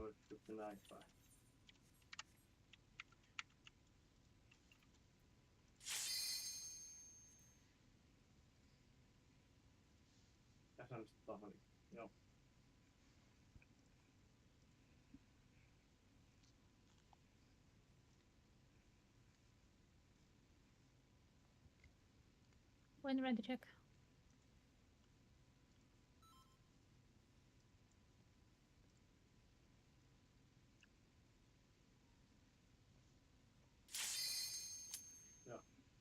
Or to the Wi-Fi. Tässä on sitten tohon. Joo. When ready, check.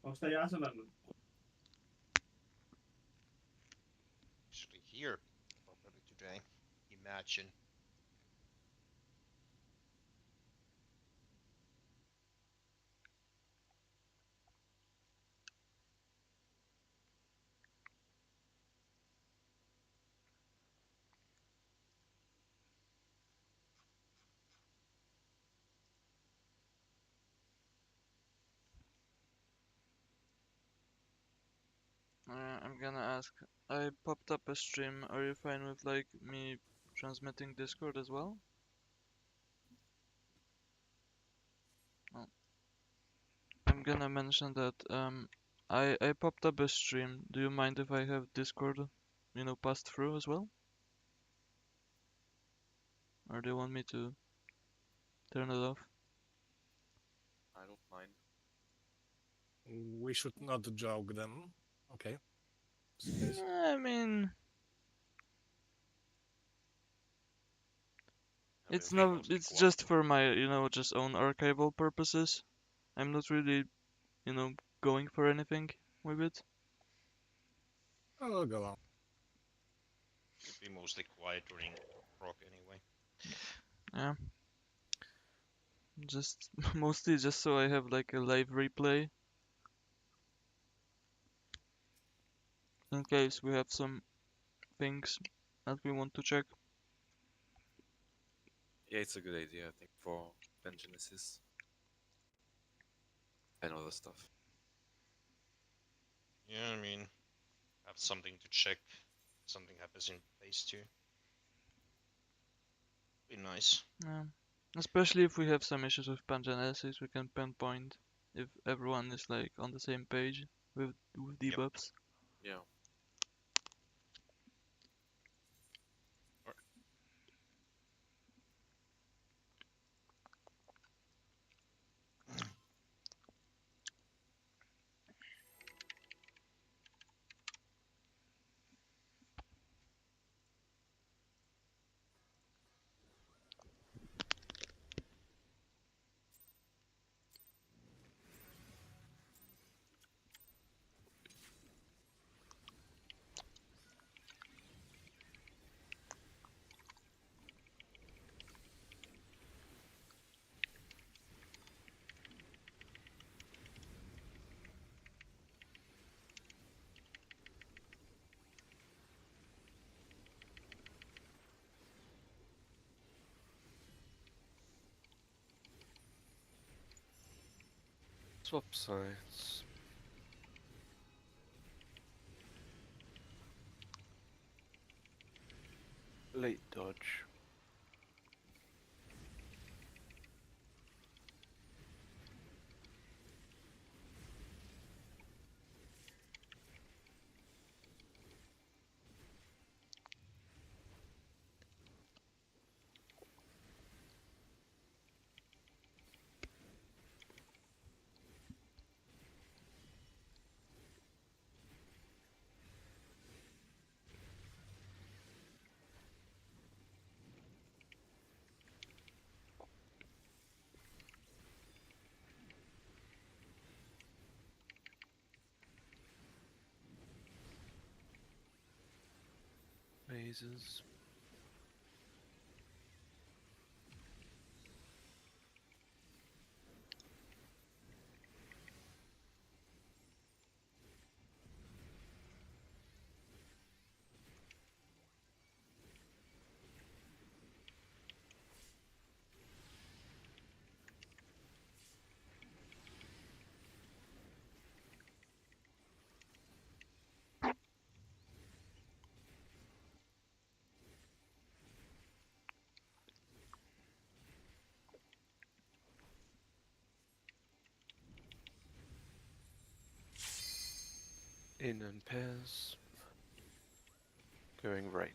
Onko tää jäsenellä? Actually here properly today. Imagine. I'm gonna ask. I popped up a stream. Are you fine with like me transmitting Discord as well? Oh. I'm gonna mention that I popped up a stream. Do you mind if I have Discord, passed through as well? Or do you want me to turn it off? I don't mind. We should not joke them. Okay. I mean, it's just for my, just own archival purposes. I'm not really, going for anything with it. I'll go on. Should be mostly quiet during prog anyway. Yeah. Just mostly just so I have like a live replay in case we have some things that we want to check. Yeah, it's a good idea, I think, for Genesis and other stuff. Yeah, I mean, have something to check. Something happens in phase 2. Be nice. Yeah. Especially if we have some issues with Pangenesis, we can pinpoint if everyone is like on the same page with debuffs. Yeah. Swap sides. Late dodge. Razors. In and pairs. Going right.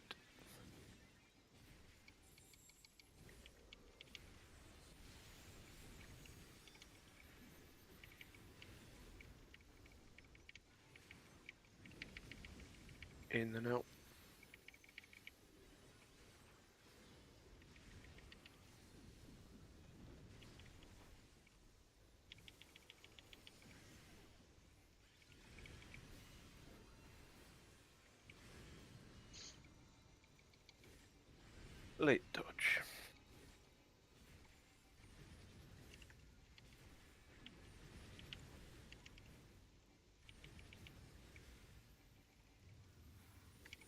In and out. Late dodge.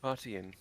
Party in.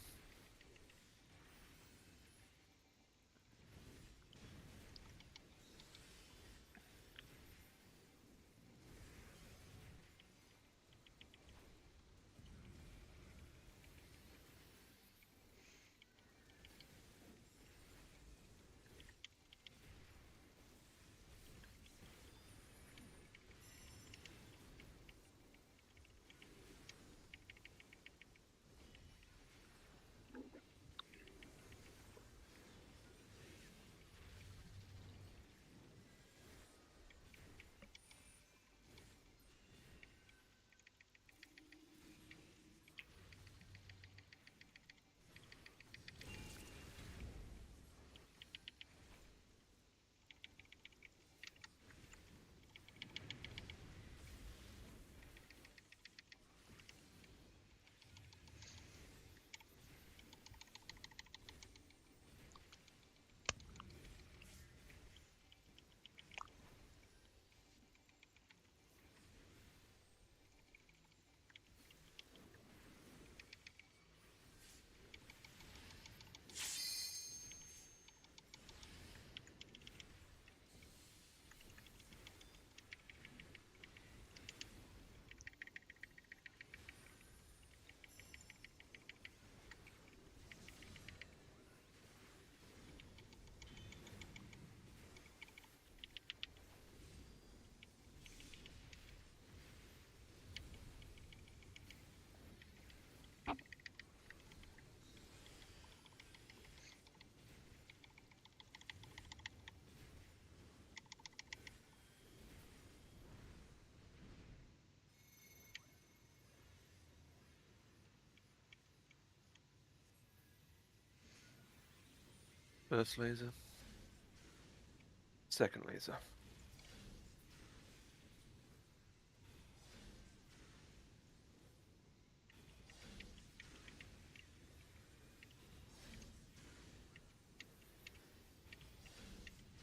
First laser. Second laser.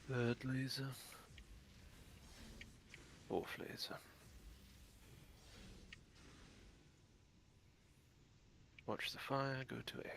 Third laser. Fourth laser. Watch the fire, go to A.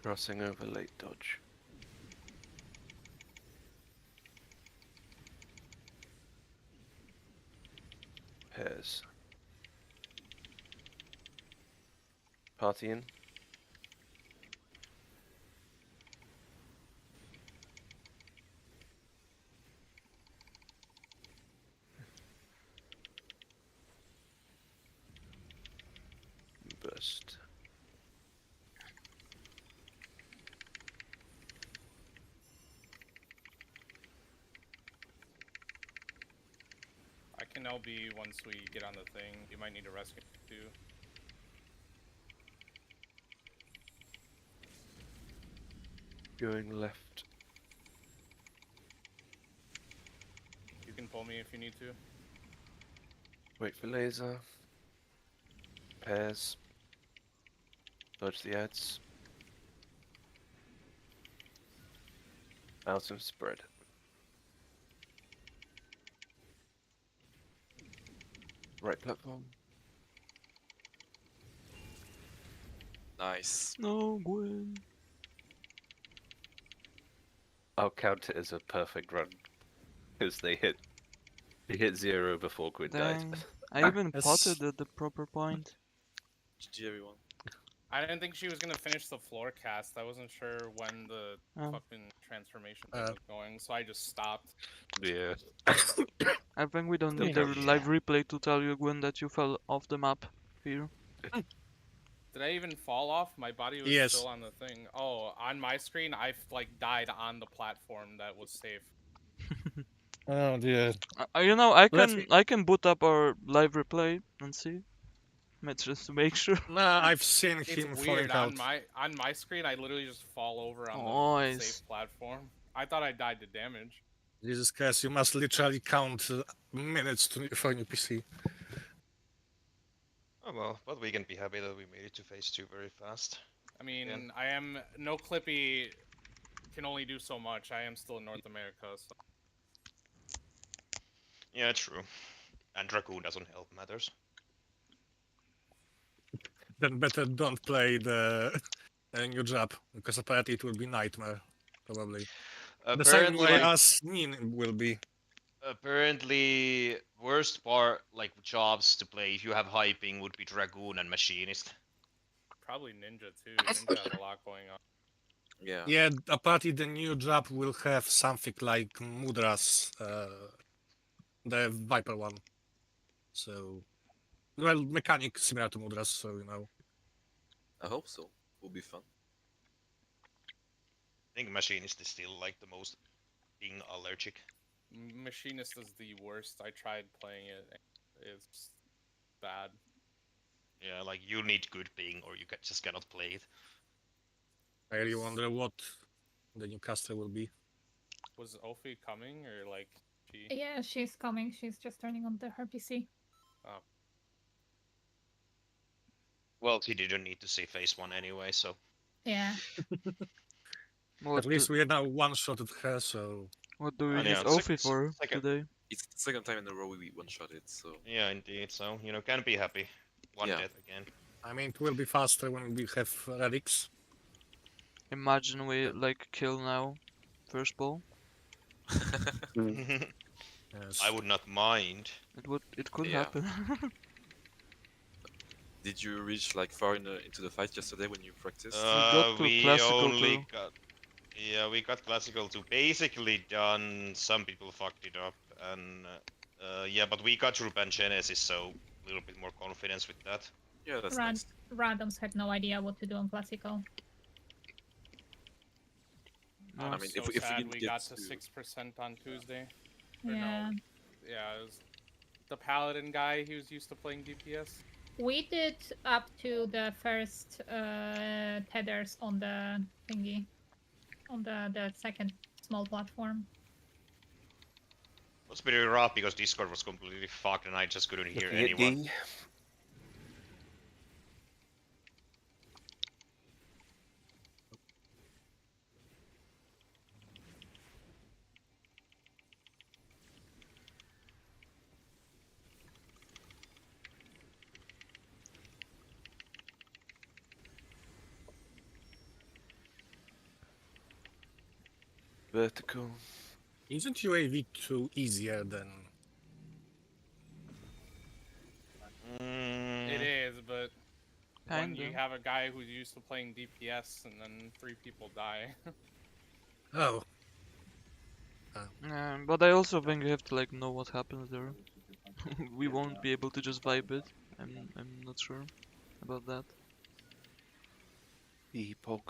Crossing over late dodge. Pairs. Party in. Burst. I can LB once we get on the thing. You might need a rescue too. Going left. You can pull me if you need to. Wait for laser. Pairs. Dodge the ads. Out and spread. Right platform. Nice. No, Gwen. I'll count it as a perfect run. Because they hit 0 before Quinn died. Dang. I even Yes. potted at the proper point. GG everyone. I didn't think she was gonna finish the floor cast. I wasn't sure when the Oh. fucking transformation thing was going, so I just stopped. Yeah. I think we don't Still need a don't- live replay to tell you, Gwen, that you fell off the map here. Did I even fall off? My body was Yes. still on the thing. Oh, on my screen, I like died on the platform that was safe. Oh dear. You know, I Let can me- I can boot up our live replay and see. Just to make sure. Nah, I've seen It's him weird. falling out. On my screen, I literally just fall over on the Nice. safe platform. I thought I died to damage. Jesus Christ, you must literally count minutes for new PC. Oh well, but we can be happy that we made it to phase 2 very fast. I mean, Yeah. I am no Clippy can only do so much. I am still in North America, so Yeah, true. And Dragoon doesn't help matters. Then better don't play the new job, because apparently it will be nightmare, probably. The same Apparently, way as Nin will be. apparently, worst part, like jobs to play if you have high ping would be Dragoon and Machinist. probably Ninja too. Ninja has a lot going on. Yeah. Yeah, apparently the new job will have something like Mudra's, the Viper one. So, well, mechanic similar to Mudra's, so you know. I hope so. Will be fun. I think Machinist is still like the most ping allergic. Machinist is the worst. I tried playing it. It's bad. Yeah, like you need good ping or you just cannot play it. I really wonder what the new caster will be. Was Ophi coming or like she? Yeah, she's coming. She's just turning on her PC. Well, he didn't need to see phase 1 anyway, so. Yeah. At least we are now one-shotted her, so... What do we Oh, use yeah, Ophi for second. today? It's the second time in a row we one-shot it, so... Yeah, indeed, so, you know, can be happy. One Yeah. death again. I mean, it will be faster when we have relics. Imagine we like kill now, first ball. Yes. I would not mind. It could Yeah. happen. Did you reach like far into the fight yesterday when you practiced? got to We classical only too. got. Yeah, we got classical 2 basically done. Some people fucked it up, and yeah, but we got Ruben Genesis, so a little bit more confidence with that. Yeah, that's Rad- nice. Randoms had no idea what to do on classical. I I'm mean, so if we sad didn't we get got to to- 6% on Tuesday. Or no. Yeah. Yeah, it was the Paladin guy. He was used to playing DPS. We did up to the first tethers on the thingy. On the second small platform. It was pretty rough because Discord was completely fucked and I just couldn't hear Looking at anyone. D. Vertical. Isn't UAV 2 easier than... It is, but when you Kinda. have a guy who's used to playing DPS and then 3 people die. Oh, But I also think you have to like know what happens there. We won't be able to just vibe it. I'm not sure about that. D pog.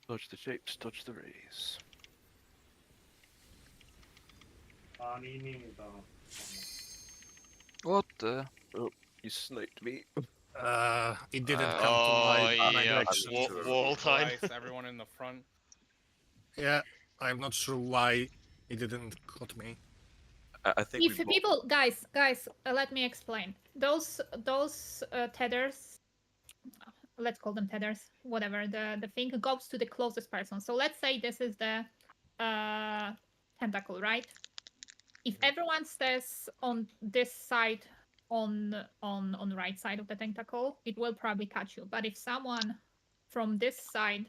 Dodge the shapes, dodge the rays. Niin, What the? You sniped me. It didn't Uh, come to Oh my yeah, direction. I'm sure. wall time. Christ, everyone in the front. Yeah, I'm not sure why it didn't got me. I think we If both. people, guys, let me explain. Those tethers, let's call them tethers, whatever. The thing goes to the closest person. So let's say this is the tentacle, right? If everyone stays on this side, on the right side of the tentacle, it will probably catch you. But if someone from this side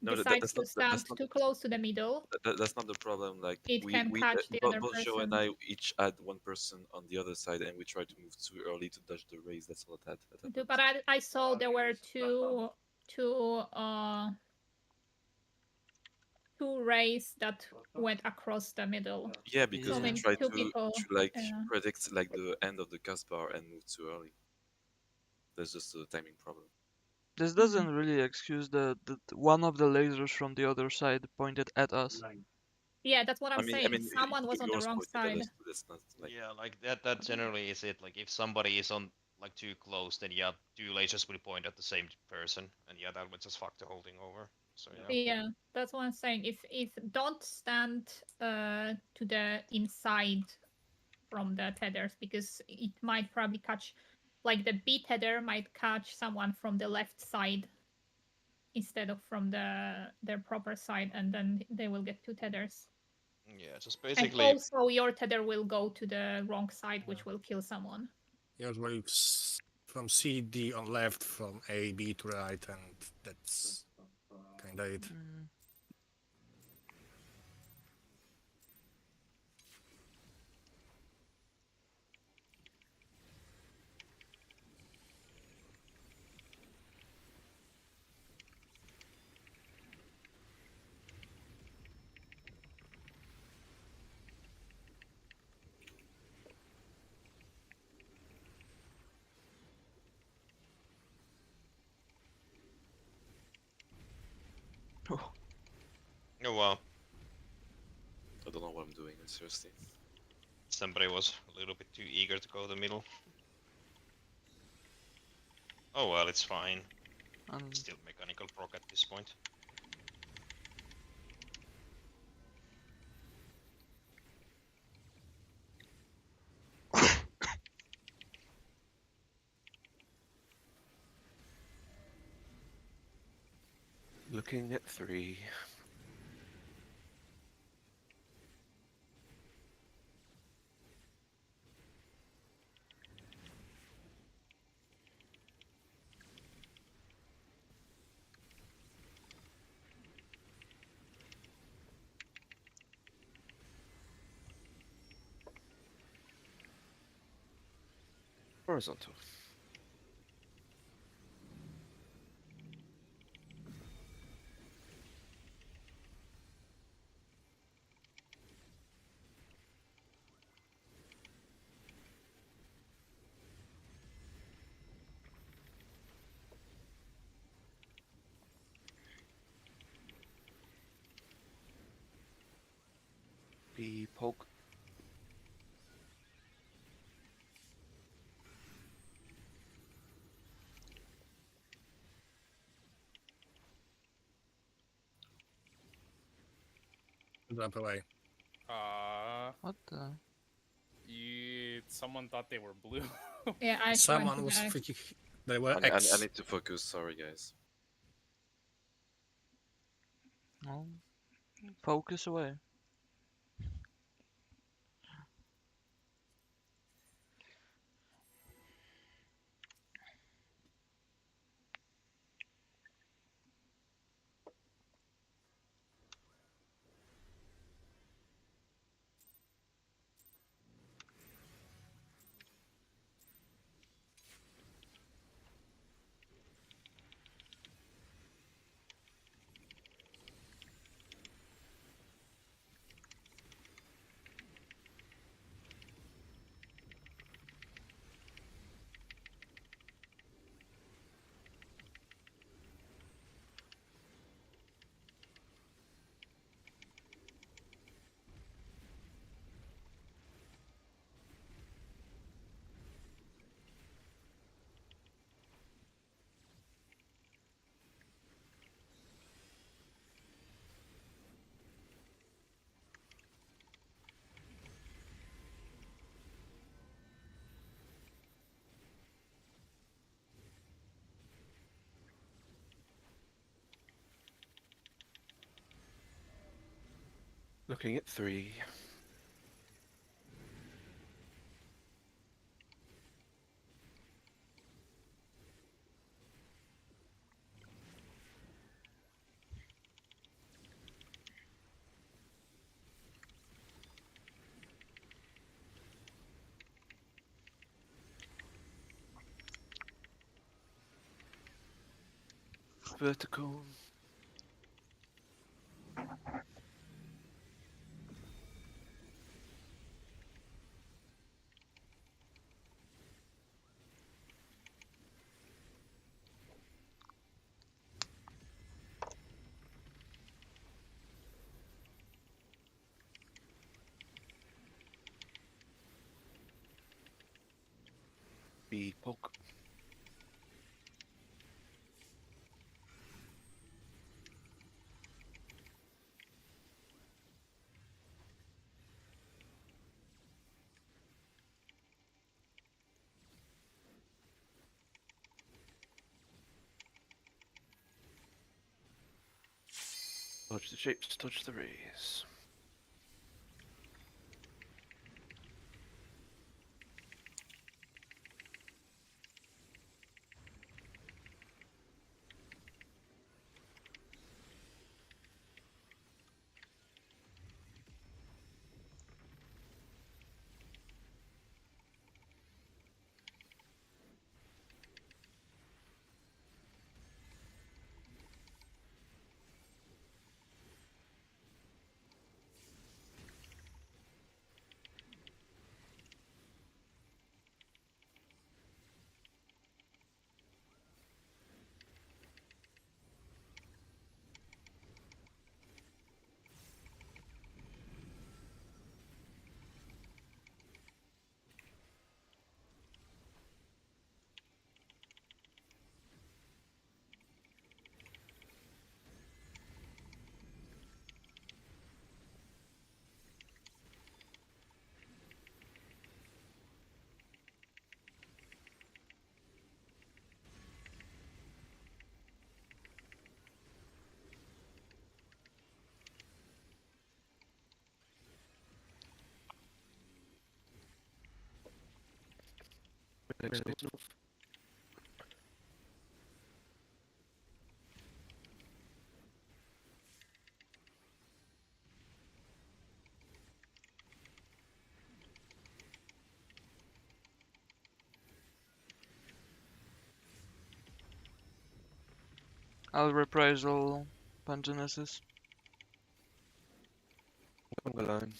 No, decides to stand too close to the middle, that's not the problem. Like it can catch the other both Joe and person. I each add one person on the other side, and we try to move too early to dodge the raise. That's all that. But I saw there were two rays that went across the middle. Yeah, because So we Yeah. try two to people. like Yeah. predict like the end of the cast bar and move too early. That's just a timing problem. This doesn't really excuse the one of the lasers from the other side pointed at us. Yeah, that's what I'm I saying. mean, Someone was on the yours wrong pointed at side. us too. That's not like. Yeah, like that generally is it. Like if somebody is on like too close, then yeah, two lasers will point at the same person, and yeah, that would just fuck the whole thing over. So yeah. Yeah, that's what I'm saying. If don't stand to the inside from the tethers, because it might probably catch, like the B tether might catch someone from the left side instead of from their proper side, and then they will get two tethers. Yeah, just And basically. also your tether will go to the wrong side, which will kill someone. Yours works from C, D on left, from A, B to right, and that's kinda it. Mm. Oh wow, I don't know what I'm doing. Seriously. somebody was a little bit too eager to go the middle. Oh well, it's fine. And Still mechanical proc at this point. Looking at 3. Horizontal. B poke. Jump away. what the? Someone thought they were blue. Yeah, I Someone was freaking. They were I X. need to focus. Sorry, guys. No. Focus away. Looking at 3. Vertical. B poke. Dodge the shapes, dodge the rays. Next north. I'll reprisal Pangenesis. Along the line.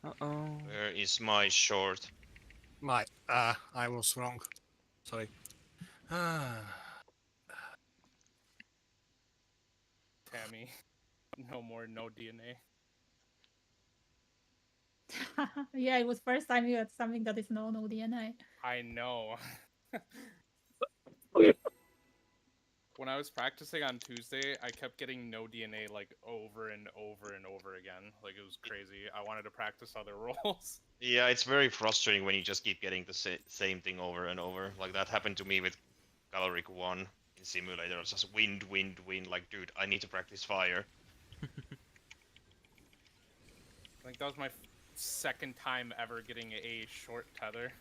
Uh-oh. Where is my short? I was wrong. Sorry. Tammy, no more no DNA. Yeah, it was first time you had something that is no DNA. I know. Okay. When I was practicing on Tuesday, I kept getting no DNA like over and over and over again. Like it was crazy. I wanted to practice other roles. Yeah, it's very frustrating when you just keep getting the same thing over and over. Like that happened to me with Caloric 1 in Simulator. It was just wind, wind, wind. Like, dude, I need to practice fire. I think that was my second time ever getting a short tether.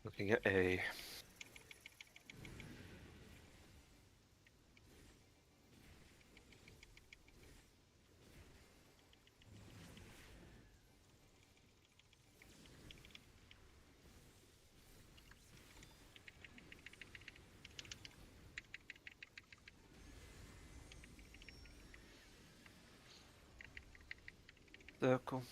Looking at A. Circle.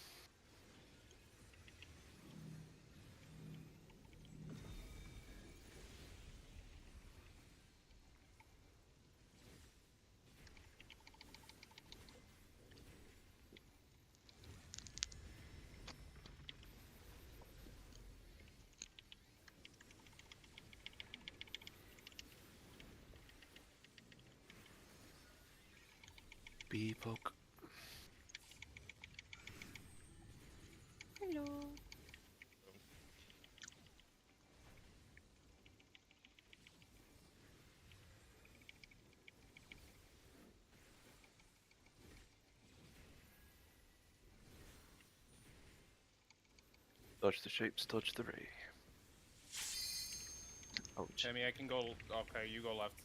B-poke. Hello. Dodge the shapes, dodge the ray. Ouch. Timmy, I can go. Okay, you go left.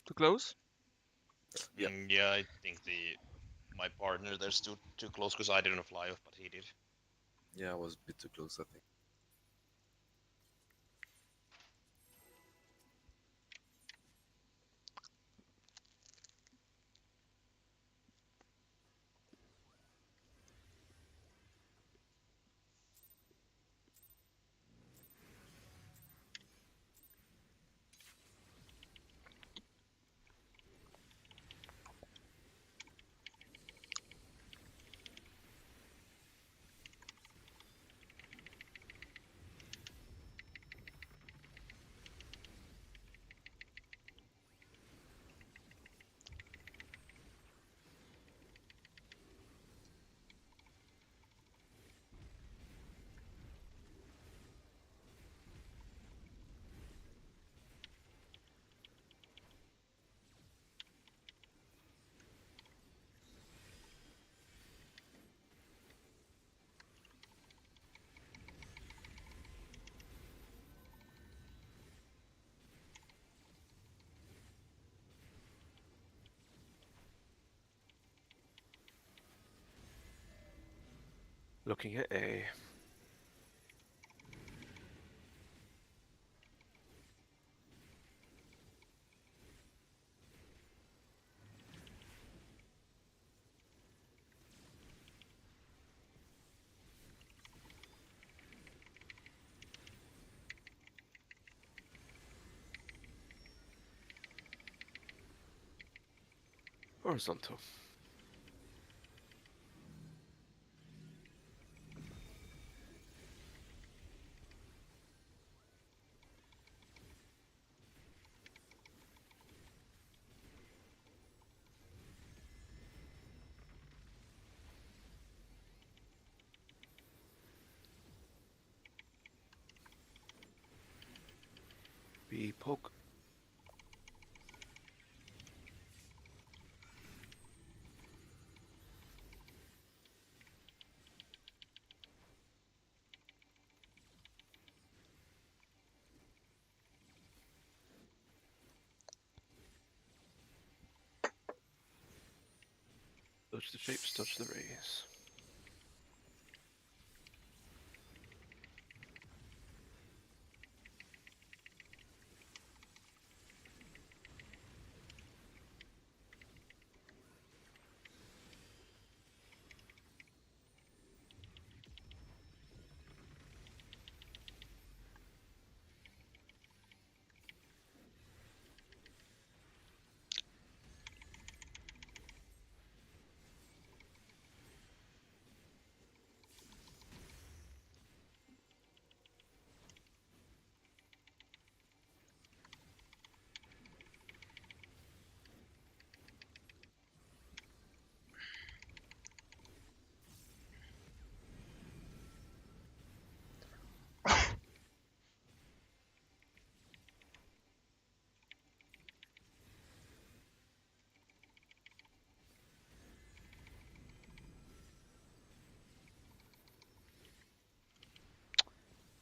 Too close? Yeah. Yeah, I think my partner there's too close because I didn't fly off, but he did. Yeah, I was a bit too close, I think. Looking at A. Horizontal. B-poke. Dodge the shapes, dodge the rays.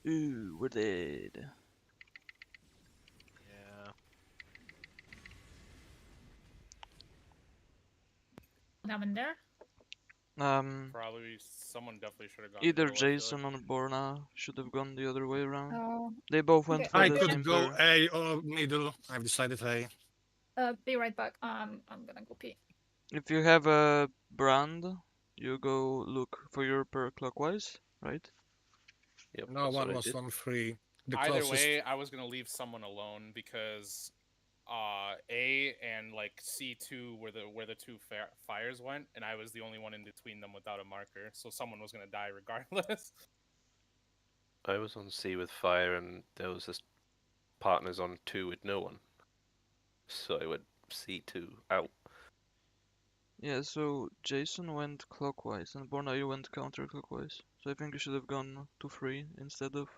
Ooh, we're dead. Yeah. What happened there? Probably someone definitely should have gone Either middle, I feel Jason or Borna should have gone the other way around. Oh, They both went okay. for I the could same go pair. A or middle. I've decided A. Be right back. I'm gonna go pee. If you have a brand, you go look for your pair clockwise, right? Yep, No that's one what I was did. on 3. The Either closest. way, I was gonna leave someone alone because A and like C2 were where the two fires went, and I was the only one in between them without a marker, so someone was gonna die regardless. I was on C with fire, and there was this partners on 2 with no one. So I went C2 out. Yeah, so Jason went clockwise and Borna, you went counterclockwise. So I think you should have gone to 3 instead of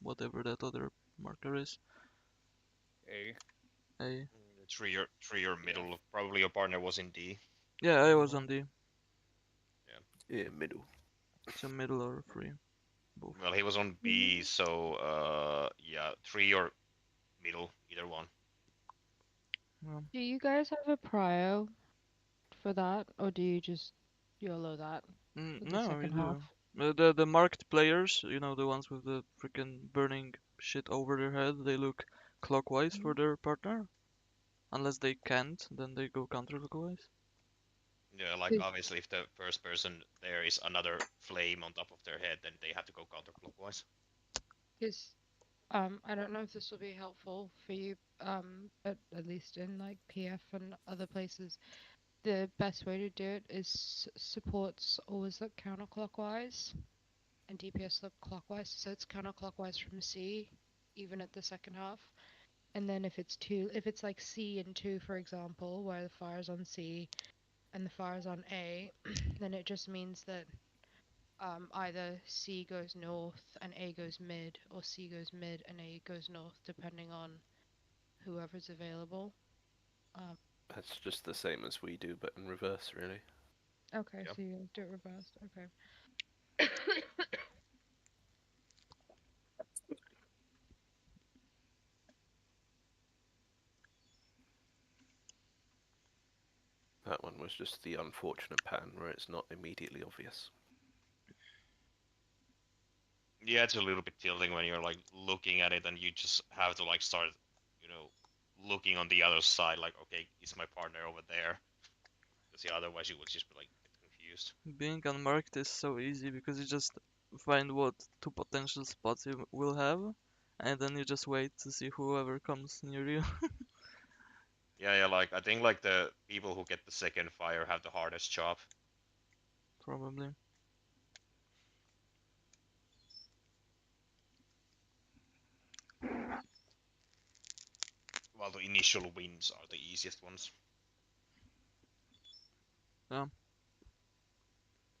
whatever that other marker is. A. A. Three or middle. Probably your partner was in D. Yeah, I was on D. Yeah, middle. So middle or 3. Both. Well, he was on B, so yeah, 3 or middle, either one. Yeah. Do you guys have a prio for that, or do you just YOLO that for the No, we second half? do. The marked players, you know, the ones with the freaking burning shit over their head, they look clockwise for their partner. Unless they can't, then they go counterclockwise. Yeah, like obviously if the first person there is another flame on top of their head, then they have to go counterclockwise. Because I don't know if this will be helpful for you, but at least in like PF and other places, the best way to do it is supports always look counterclockwise and DPS look clockwise, so it's counterclockwise from C, even at the second half. And then if it's like C and 2, for example, where the fire's on C and the fire's on A, then it just means that either C goes north and A goes mid, or C goes mid and A goes north, depending on whoever's available. That's just the same as we do, but in reverse, really. Okay, Yep. so you do it reversed. Okay. That one was just the unfortunate pattern where it's not immediately obvious. Yeah, it's a little bit tilting when you're like looking at it and you just have to like start, you know, looking on the other side. Like, okay, is my partner over there? Because yeah, otherwise you would just be like get confused. Being unmarked is so easy because you just find what 2 potential spots you will have, and then you just wait to see whoever comes near you. Yeah, like I think like the people who get the second fire have the hardest job. Probably. While the initial wins are the easiest ones. Yeah.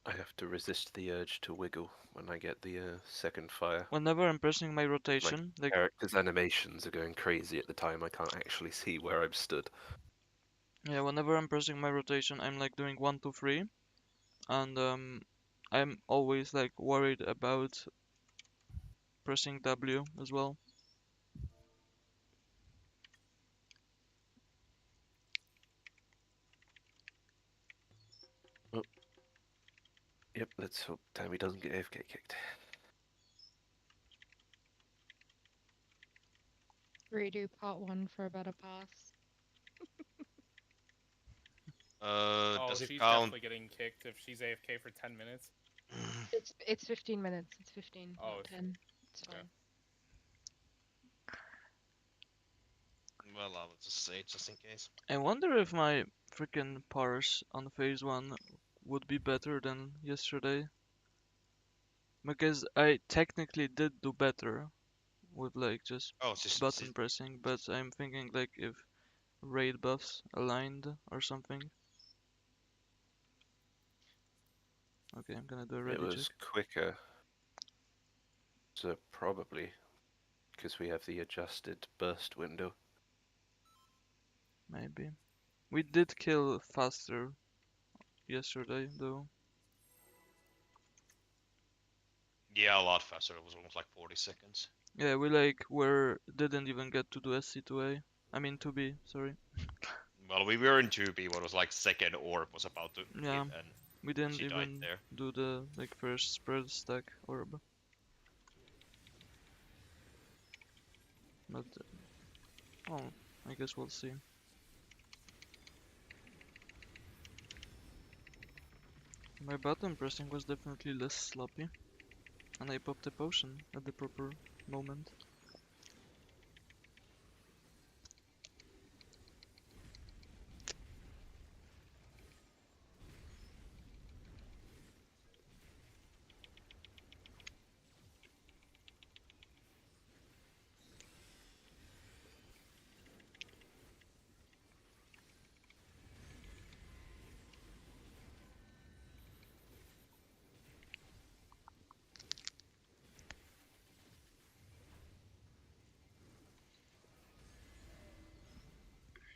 I have to resist the urge to wiggle when I get the second fire. Whenever I'm pressing my rotation, like Characters' animations are going crazy at the time. I can't actually see where I'm stood. yeah, whenever I'm pressing my rotation, I'm like doing 1, 2, 3, and I'm always like worried about pressing W as well. Yep, let's hope Tammy doesn't get AFK kicked. Redo part 1 for a better pass. Oh, Does it she's count? definitely getting kicked if she's AFK for 10 minutes. It's 15 minutes. It's 15, Oh, not 10. It's okay. fine. Well, I will just say it just in case. I wonder if my freaking parse on phase 1 would be better than yesterday. Because I technically did do better with like just Oh, it's just button pressing, but I'm thinking like if raid buffs aligned or something. Okay, I'm gonna do a It ready was check. quicker. So probably because we have the adjusted burst window. Maybe. We did kill faster yesterday though. Yeah, a lot faster. It was almost like 40 seconds. Yeah, we didn't even get to do SC2A. I mean 2B, sorry. Well, we were in 2B, what was like second orb was about to Yeah, hit, and we didn't she died even there. do the first spread stack orb. But oh, I guess we'll see. My button pressing was definitely less sloppy, and I popped a potion at the proper moment.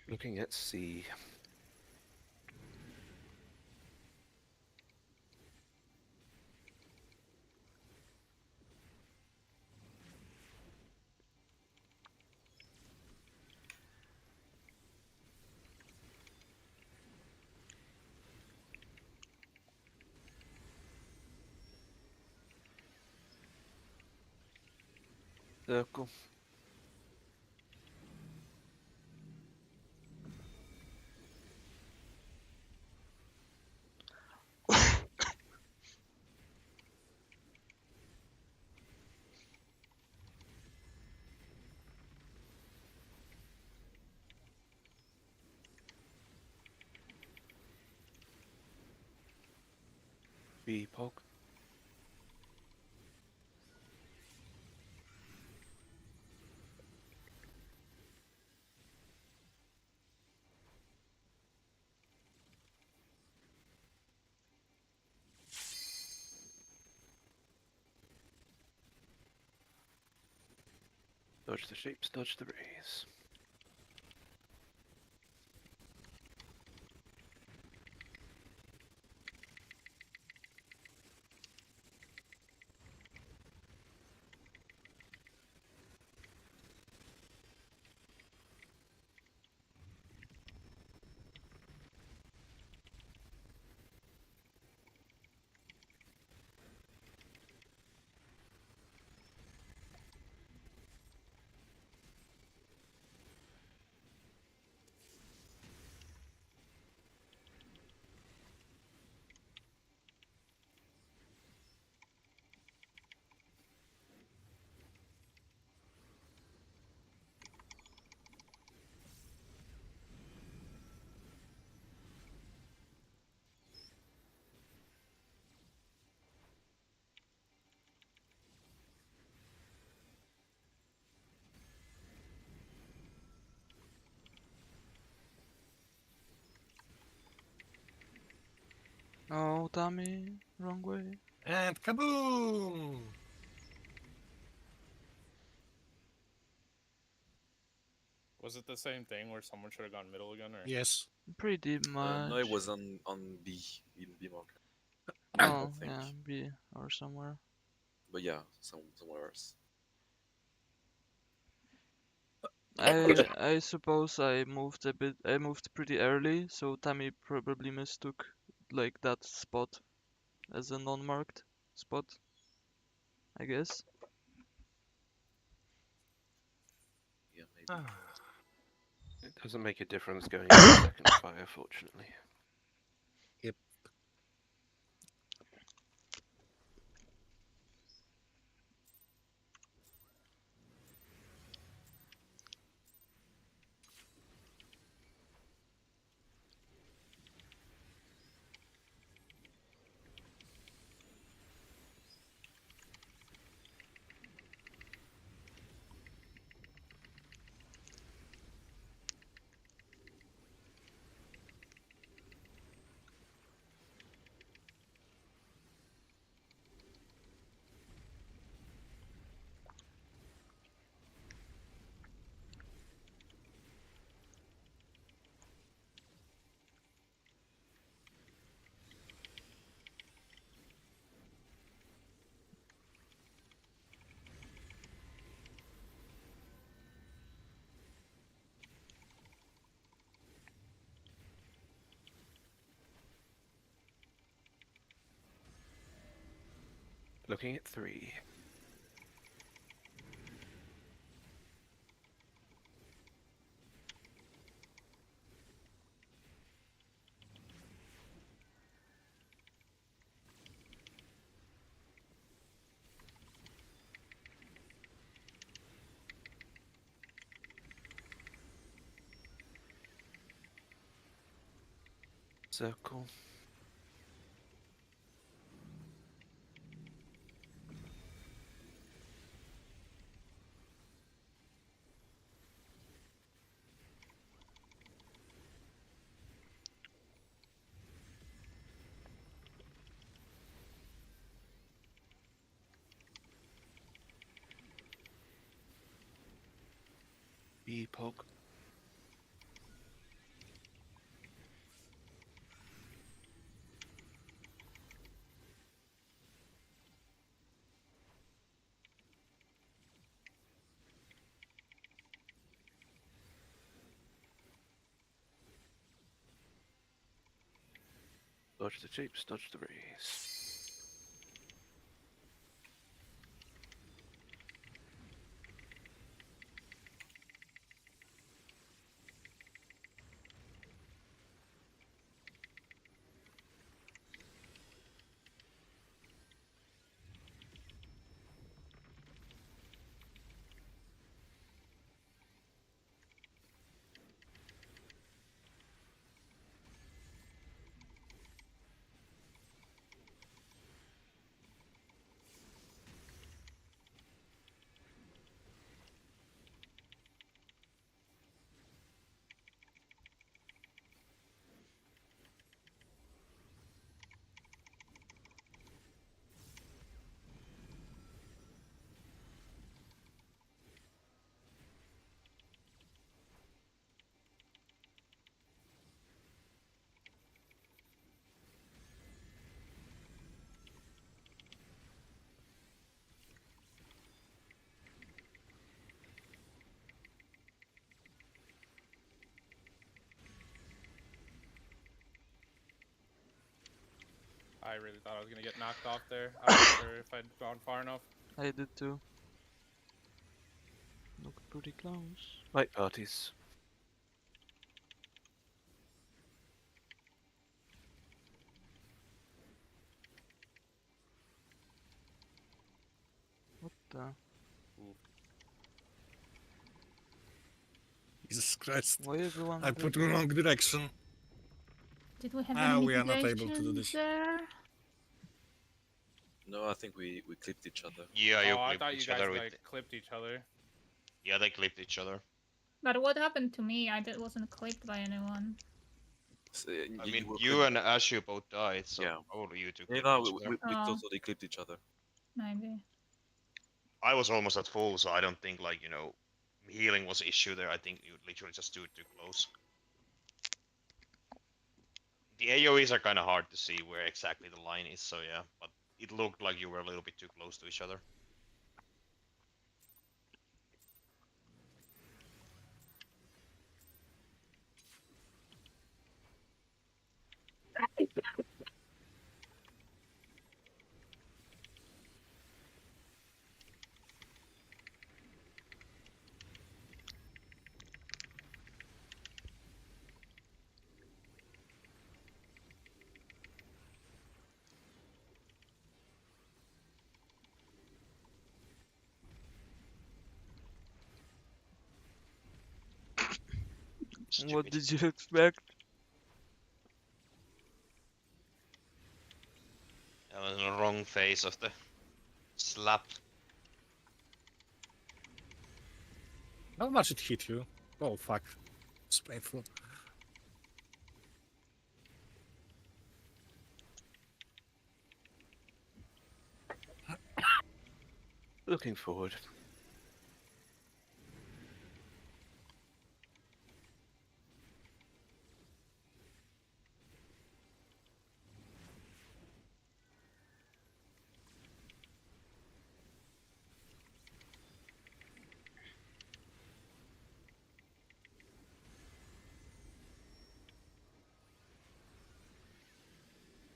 Looking at C. Circle. B pog. Dodge the shapes, dodge the rays. Oh, Tommy, wrong way. And kaboom! Was it the same thing where someone should have gone middle again, or? Yes. Pretty No, it much. was on B, in B marker. Oh, think. yeah, B or somewhere. But yeah, somewhere else. I suppose I moved pretty early, so Tammy probably mistook like that spot as a non-marked spot, I guess. Yeah, maybe. Ah. It doesn't make a difference going into second fire, fortunately. Yep. Looking at 3. Circle. Pog. Dodge the jeeps, dodge the breeze. I really thought I was gonna get knocked off there. I wasn't sure if I'd gone far enough. I did too. Look pretty close. Light parties. What the? Jesus Christ. Why everyone? I put the wrong direction. Did we have Ah, any we are not able to do mitigations this. there? No, I think we clipped each other. Yeah, you Oh, I clipped thought you each guys other with. like clipped each other. Yeah, they clipped each other. But what happened to me? Wasn't clipped by anyone. So, I mean, were you clipped- and Ashu both died, so Yeah. probably you two Yeah, clipped no, each other. we Oh. totally clipped each other. Maybe. I was almost at full, so I don't think like healing was issue there. I think you literally just do it too close. The AoEs are kind of hard to see where exactly the line is, so yeah. But it looked like you were a little bit too close to each other. What Stupid. did you expect? That was in the wrong phase of the slap. How much it hit you? Oh, fuck. It's painful. Looking forward.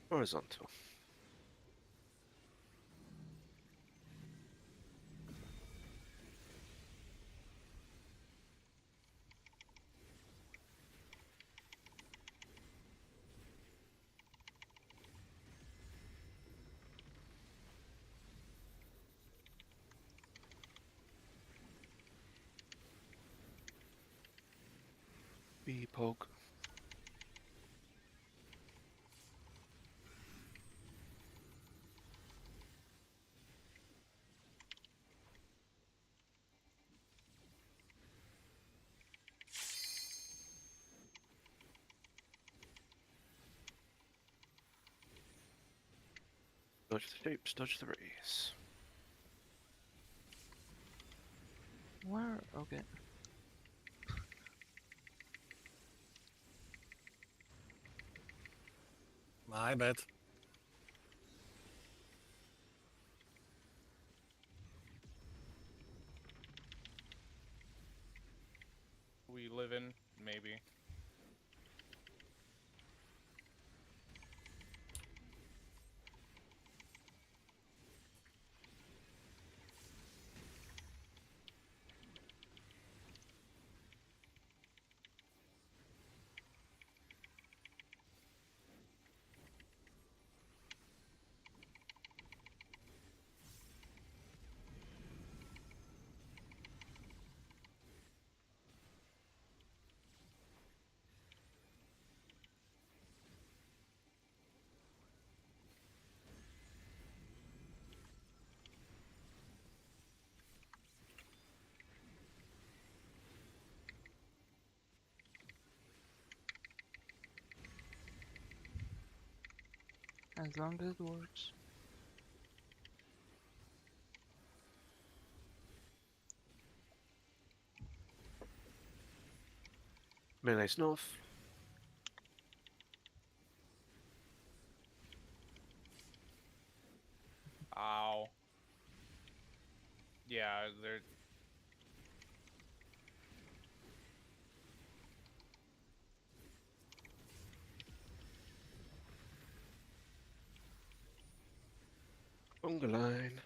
Horizontal. poke. Dodge the shapes, dodge the rays. Where? Okay. My bad. We live in, maybe. As long as it works. Melee's north. Ow. Yeah, they're. Bunga line.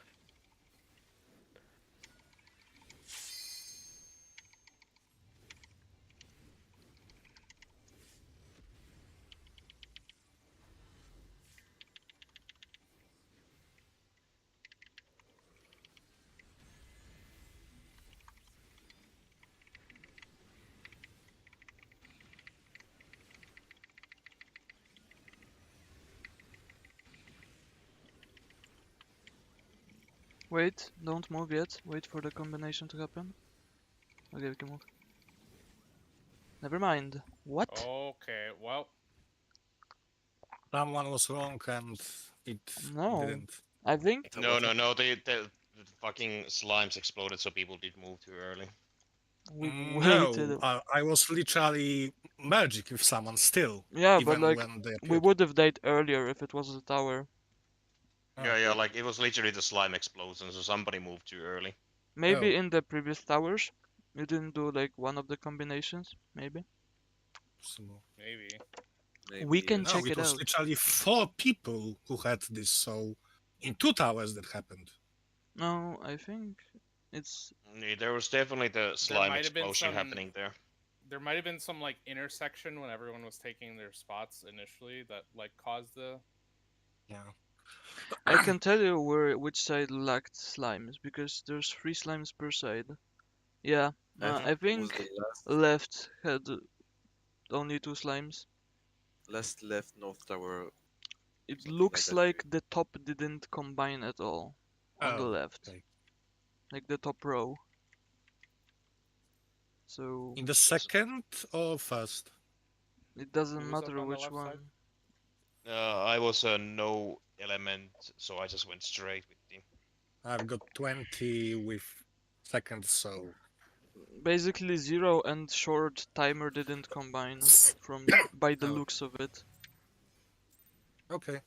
Wait, don't move yet. Wait for the combination to happen. Okay, we can move. Never mind. What? Okay, well. Someone was wrong and it No. didn't. I think No, no, no. The fucking slimes exploded, so people did move too early. we No, waited. I was literally merging with someone still. Yeah, even but like when they we appeared. would have died earlier if it was a tower. Yeah, yeah. Like it was literally the slime explosion, so somebody moved too early. Maybe Oh. in the previous towers you didn't do like one of the combinations. Maybe. Maybe. Maybe, We can yes. No, check it it was out. literally 4 people who had this, so in 2 towers that happened. No, I think it's There was definitely the slime might have been explosion some- happening there. There might have been some like intersection when everyone was taking their spots initially that like caused the. Yeah. I can tell you which side lacked slimes because there's 3 slimes per side. Yeah, I Was think the left had only 2 slimes. last left north tower. It Something looks that like the top didn't combine at all on the Oh, left, okay. like the top row. So In the second or first? it doesn't Who was up matter on the which left one. side? I was a no element, so I just went straight with the. I've got 20 with seconds, so Basically 0 and short timer didn't combine from by the Oh. looks of it. okay.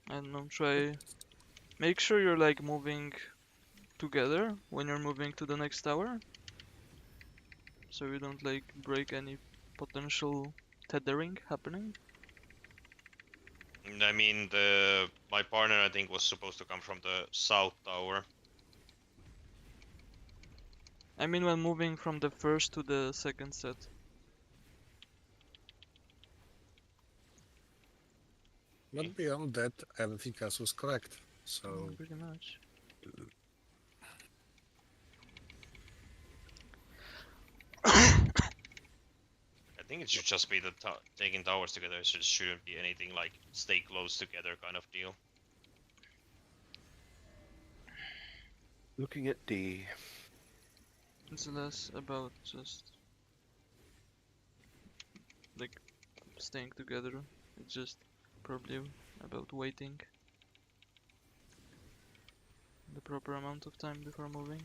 I don't know, try make sure you're like moving together when you're moving to the next tower. So you don't like break any potential tethering happening. I mean, my partner I think was supposed to come from the south tower. I mean when moving from the first to the second set. But beyond that, everything else was correct. So Pretty much. I think it should just be the taking towers together. It shouldn't be anything like stay close together kind of deal. Looking at D. It's less about just like staying together. It's just probably about waiting the proper amount of time before moving.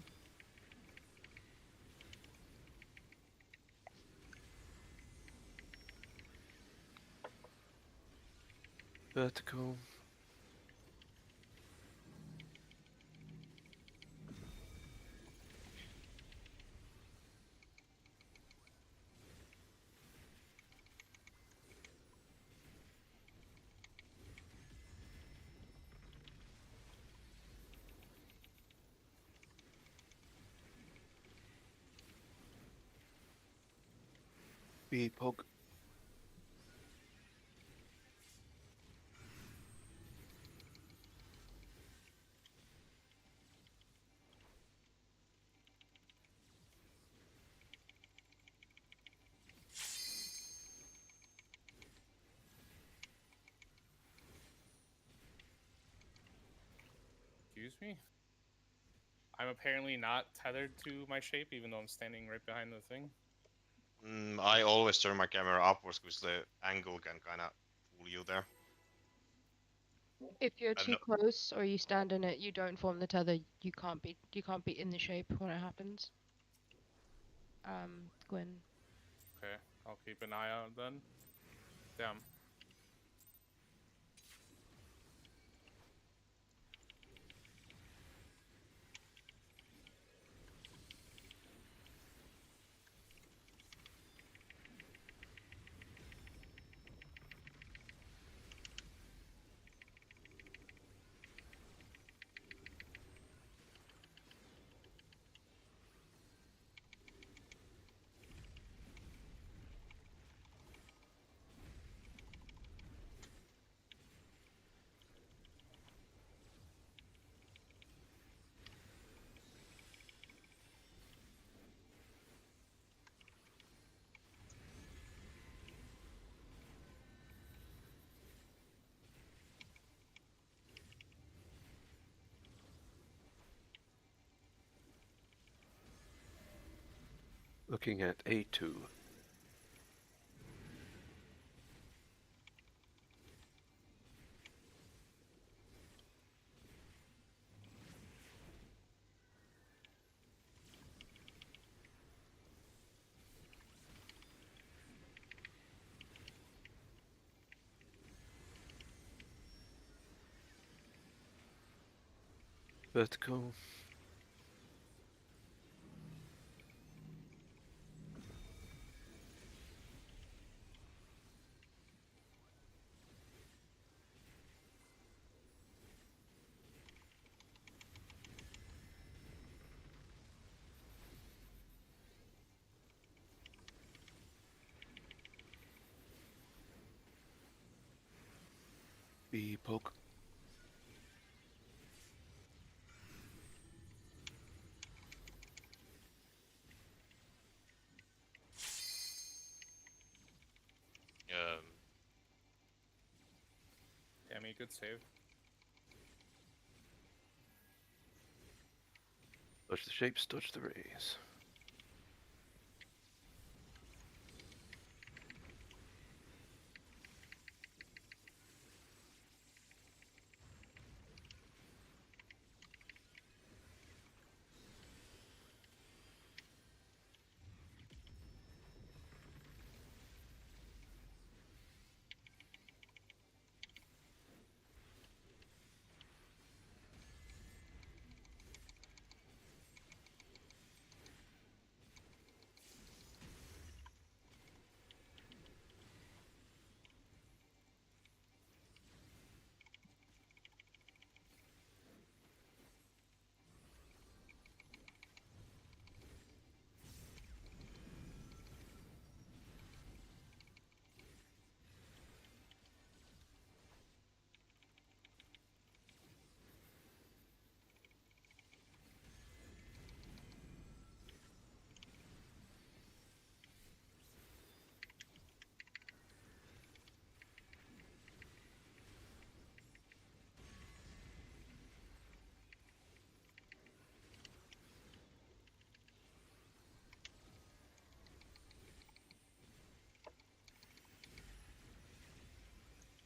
Vertical. B pog. Excuse me? I'm apparently not tethered to my shape, even though I'm standing right behind the thing. I always turn my camera upwards because the angle can kind of fool you there. If you're I've too no- close or you stand in it, you don't form the tether. You can't be in the shape when it happens. Gwen. Okay, I'll keep an eye out then. Damn. Looking at A2. Vertical. B pog. Damn, me, good save. Dodge the shapes, dodge the rays.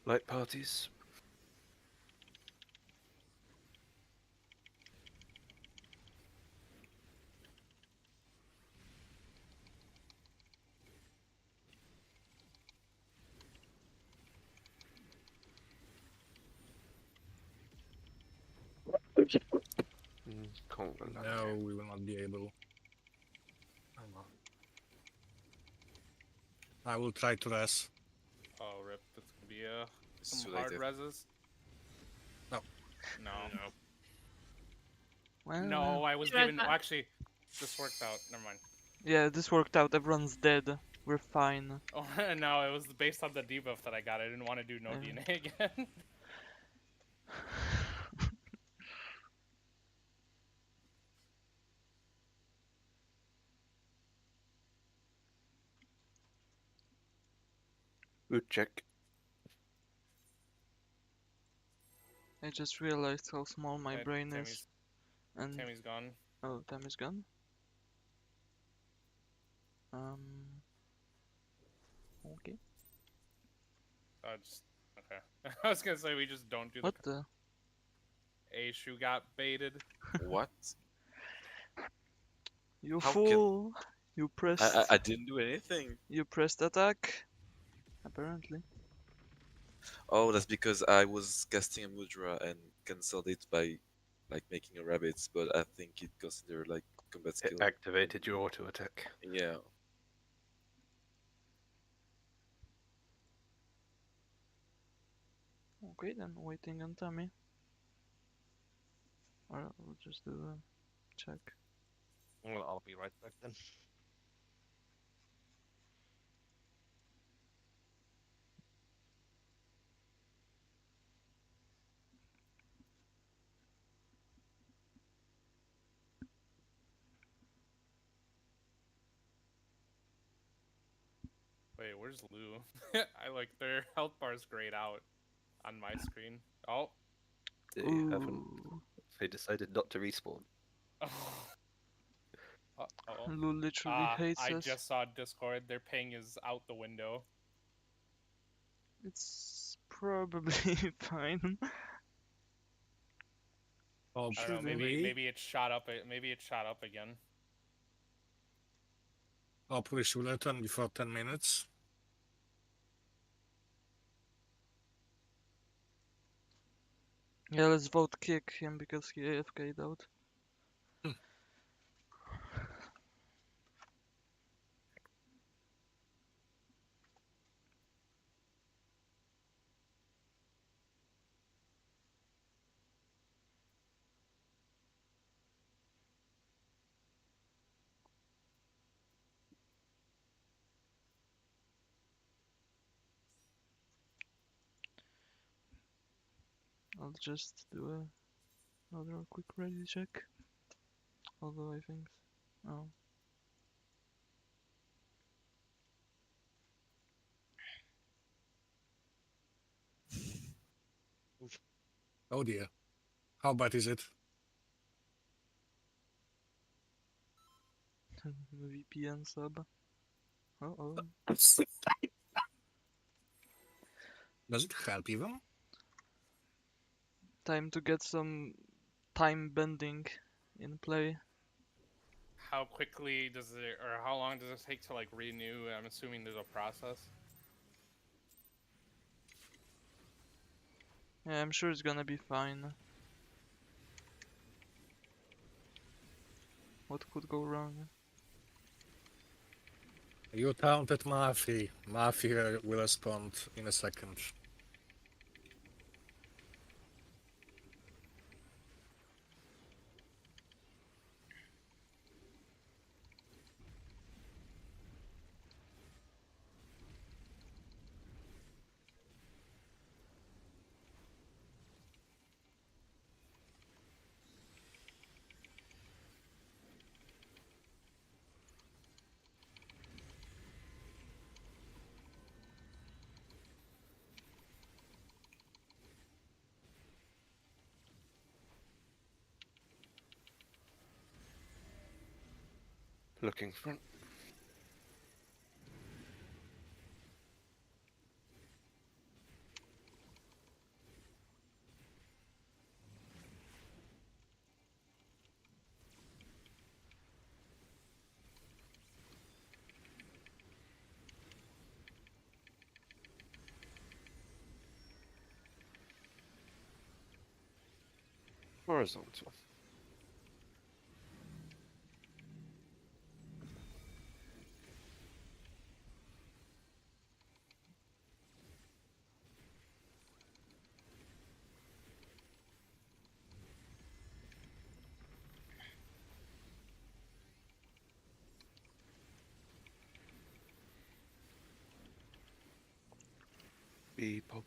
Light parties. Can't go No, we will not be able. I will try to res. Oh, rip. That's gonna be It's some too late. hard reses. No. No. No. Well, No, I was Right, given. Well, actually, this worked out. Never mind. yeah, this worked out. Everyone's dead. We're fine. Oh no, it was based on the debuff that I got. I didn't want to do no Yeah. DNA again. Good check. I just realized how small my brain is. And Tammy's gone. oh, time is gone. Okay. Just okay. I was gonna say we just don't do What the. the? A shoe got baited. What? You How fool! You pressed. I didn't do anything. You pressed attack. Apparently. Oh, that's because I was casting a mudra and cancelled it by like making a rabbit, but I think it considered like combat It skill. activated your auto attack. Yeah. Okay, then waiting on Tommy. Or we'll just do a check. Well, I'll be right back then. Wait, where's Lou? I like their health bar's grayed out on my screen. Oh. They haven't. Ooh. They decided not to respawn. Uh-oh. Lou literally hates I us. just saw Discord. Their ping is out the window. It's probably fine. Oh, I don't know. Maybe it shot up. Maybe it shot up again. hopefully she will return before 10 minutes. Yeah, let's vote kick him because he AFK'd out. I'll just do another quick ready check. Although I think... Oh. Oh dear. How bad is it? VPN sub. Uh-oh. Does it help even? Time to get some time bending in play. How quickly does it, or how long does it take to like renew? I'm assuming there's a process. Yeah, I'm sure it's gonna be fine. What could go wrong? You taunted Murphy. Murphy will respond in a second. Looking front. horizontal. P12.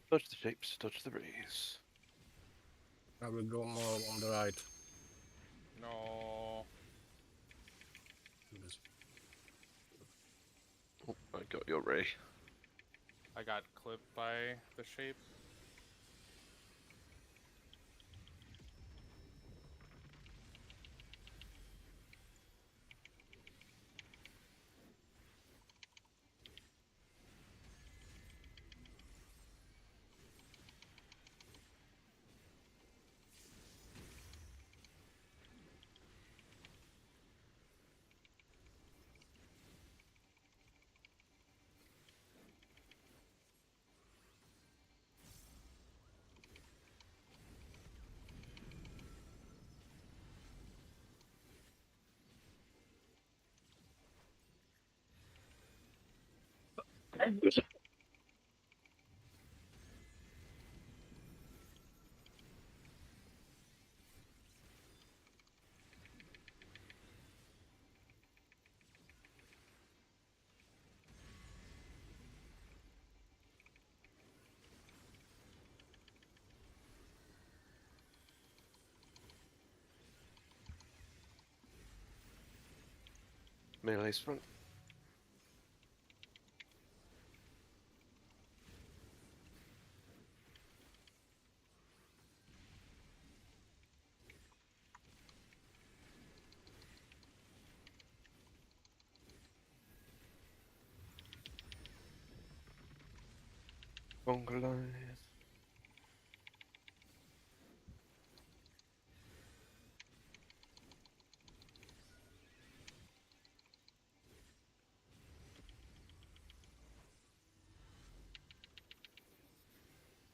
Touch the shapes, touch the rays. I will go more on the right. No. Yes. Oh, I got your ray. I got clipped by the shape. Melee's front. Mongolize.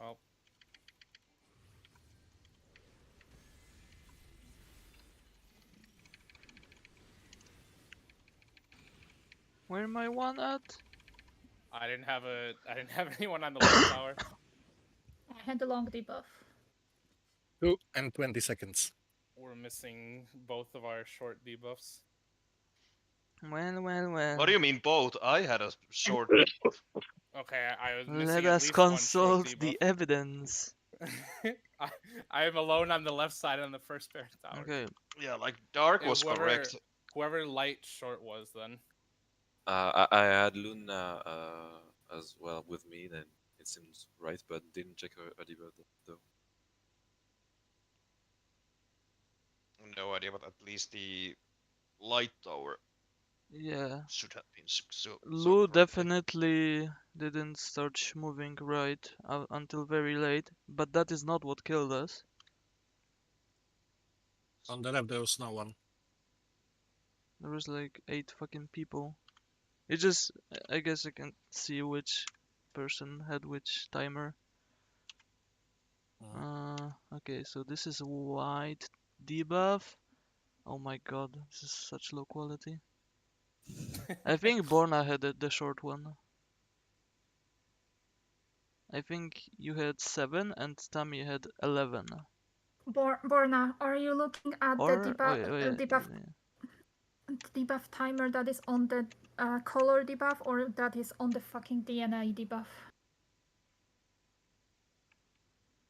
Oh, Where my one at? I didn't have anyone on the left tower. I had the long debuff. 2 and 20 seconds. We're missing both of our short debuffs. Well. What do you mean both? I had a short. Okay, I was missing Let at us least one short consult debuff. the evidence. I am alone on the left side on the first bear tower. Okay. Yeah, like Dark And was correct. Whoever light short was then. I had Luna as well with me, then it seems right, but didn't check her debug though. No idea, but at least the light tower Yeah. should have been so Lou correctly. definitely didn't start moving right until very late, but that is not what killed us. On the left, there was no one. There was like 8 fucking people. It just, I guess I can see which person had which timer. Okay, so this is white debuff. Oh my god, this is such low quality. I think Borna had the short one. I think you had 7 and Tammy had 11. Borna, are you looking at the Or, debuff, debuff timer that is on the color debuff, or that is on the fucking DNA debuff?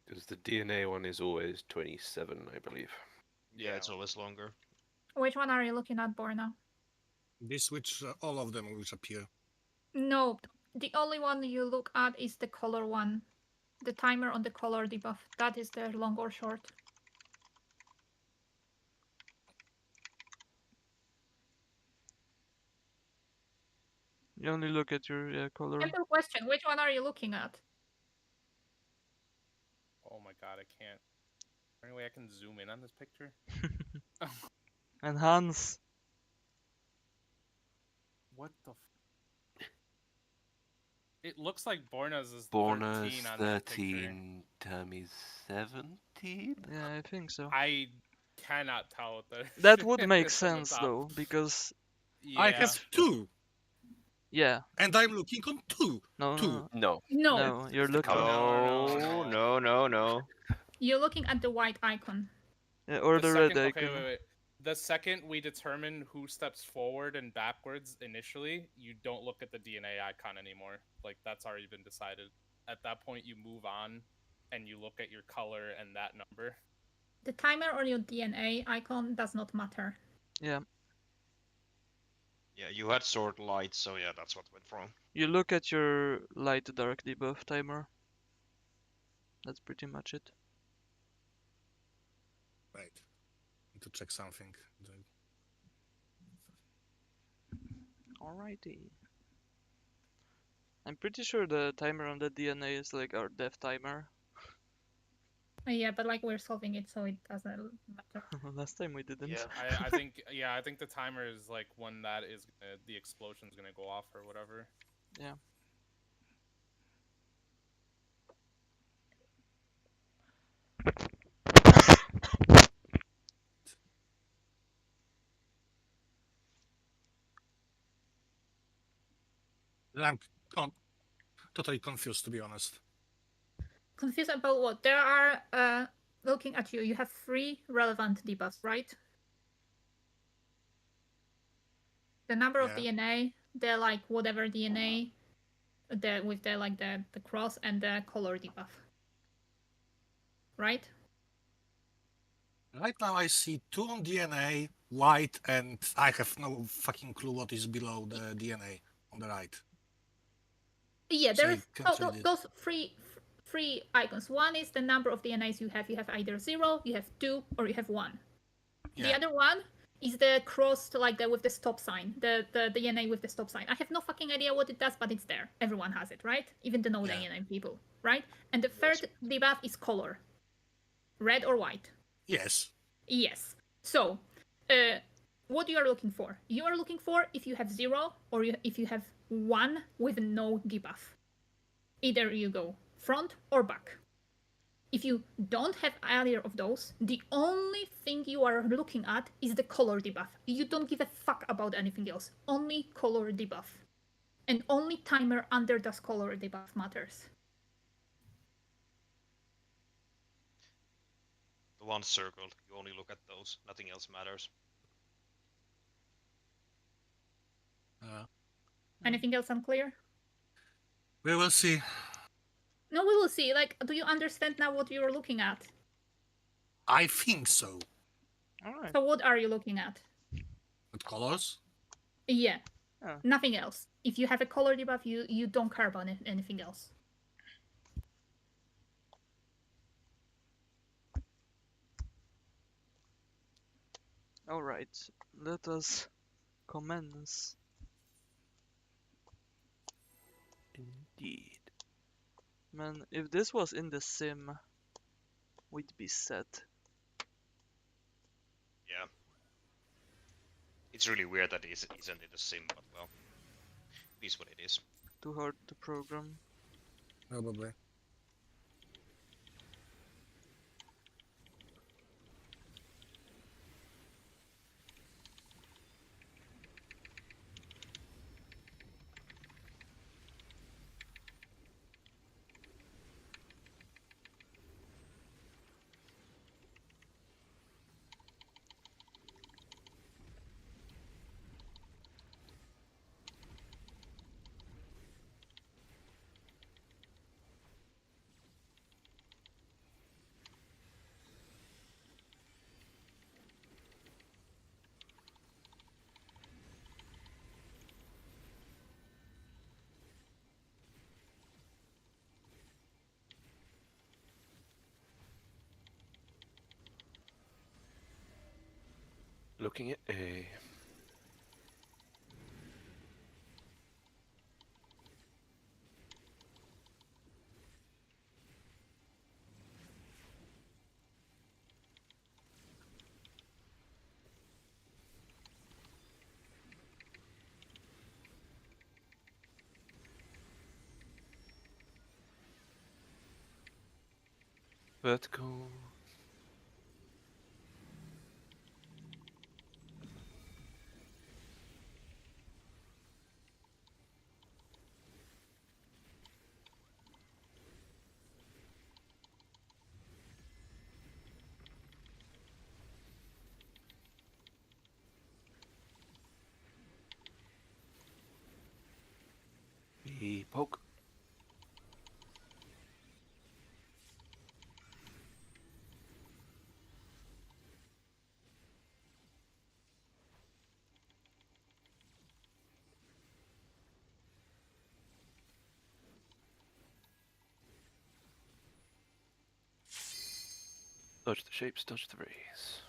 Because the DNA one is always 27, I believe. Yeah, it's always longer. Which one are you looking at, Borna? This, which all of them will appear. No, the only one you look at is the color one. The timer on the color debuff. That is the long or short. You only look at your color. Simple question. Which one are you looking at? god, I can't. Is there any way I can zoom in on this picture? Enhance. What the? It looks like Borna's is Borna's 13 on that picture. 13, Tammy's 17? Yeah, I think so. I cannot tell what the That would shit make is on the sense top. though, because Yeah. I have 2, yeah, and I'm looking on 2. no, Two. no, No. No, you're the looking, color. No. you're looking at the white icon. or the red second, icon. okay, wait. The second we determine who steps forward and backwards initially, you don't look at the DNA icon anymore. Like, that's already been decided. At that point, you move on, and you look at your color and that number. The timer on your DNA icon does not matter. Yeah, Yeah, you had sword light, so yeah, that's what went wrong. you look at your light to dark debuff timer. That's pretty much it. Right. Need to check something. Alrighty. I'm pretty sure the timer on the DNA is like our death timer. Yeah, but like we're solving it, so it doesn't matter. Last time we didn't. Yeah, I think I think the timer is like when that is the explosion's gonna go off or whatever. Yeah. I'm totally confused, to be honest. Confused about what? There are, looking at you, you have 3 relevant debuffs, right? The number of Yeah. DNA, the like whatever DNA, with the like the cross and the color debuff. Right? Right now I see 2 on DNA, white, and I have no fucking clue what is below the DNA on the right. Yeah, So there I is can't read it. those three icons. One is the number of DNAs you have. You have either 0, you have 2, or you have 1. The Yeah. other one is the crossed like the with the stop sign. The DNA with the stop sign. I have no fucking idea what it does, but it's there. Everyone has it, right? Even the no Yeah. DNA people, right? And the third debuff is color. Red or white. Yes. Yes. So, what you are looking for? You are looking for if you have 0 or if you have 1 with no debuff. Either you go front or back. If you don't have either of those, the only thing you are looking at is the color debuff. You don't give a fuck about anything else. Only color debuff. And only timer under this color debuff matters. The one circled, you only look at those, nothing else matters. Anything else unclear? We will see. No, we will see. Like, do you understand now what you're looking at? I think so. Alright. So what are you looking at? With colors? Yeah. Oh. Nothing else. If you have a color debuff, you don't care about anything else. Alright. Let us commence. Indeed. Man, if this was in the sim, we'd be set. Yeah. It's really weird that it isn't in the sim, but well, it is what it is. Too hard to program. Probably. Looking at A. Vertical. Poke. Dodge the shapes, dodge the rays.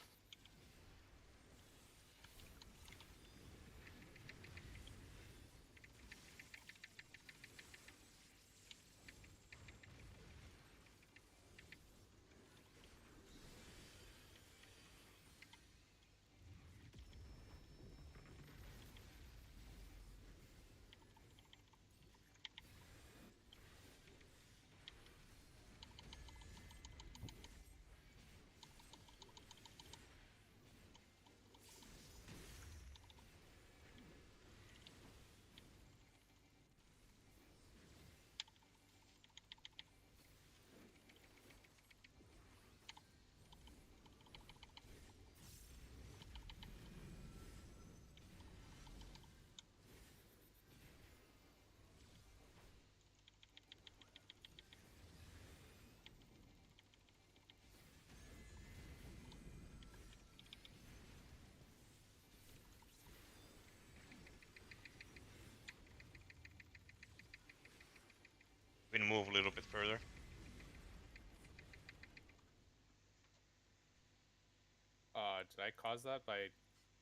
We can move a little bit further. Did I cause that by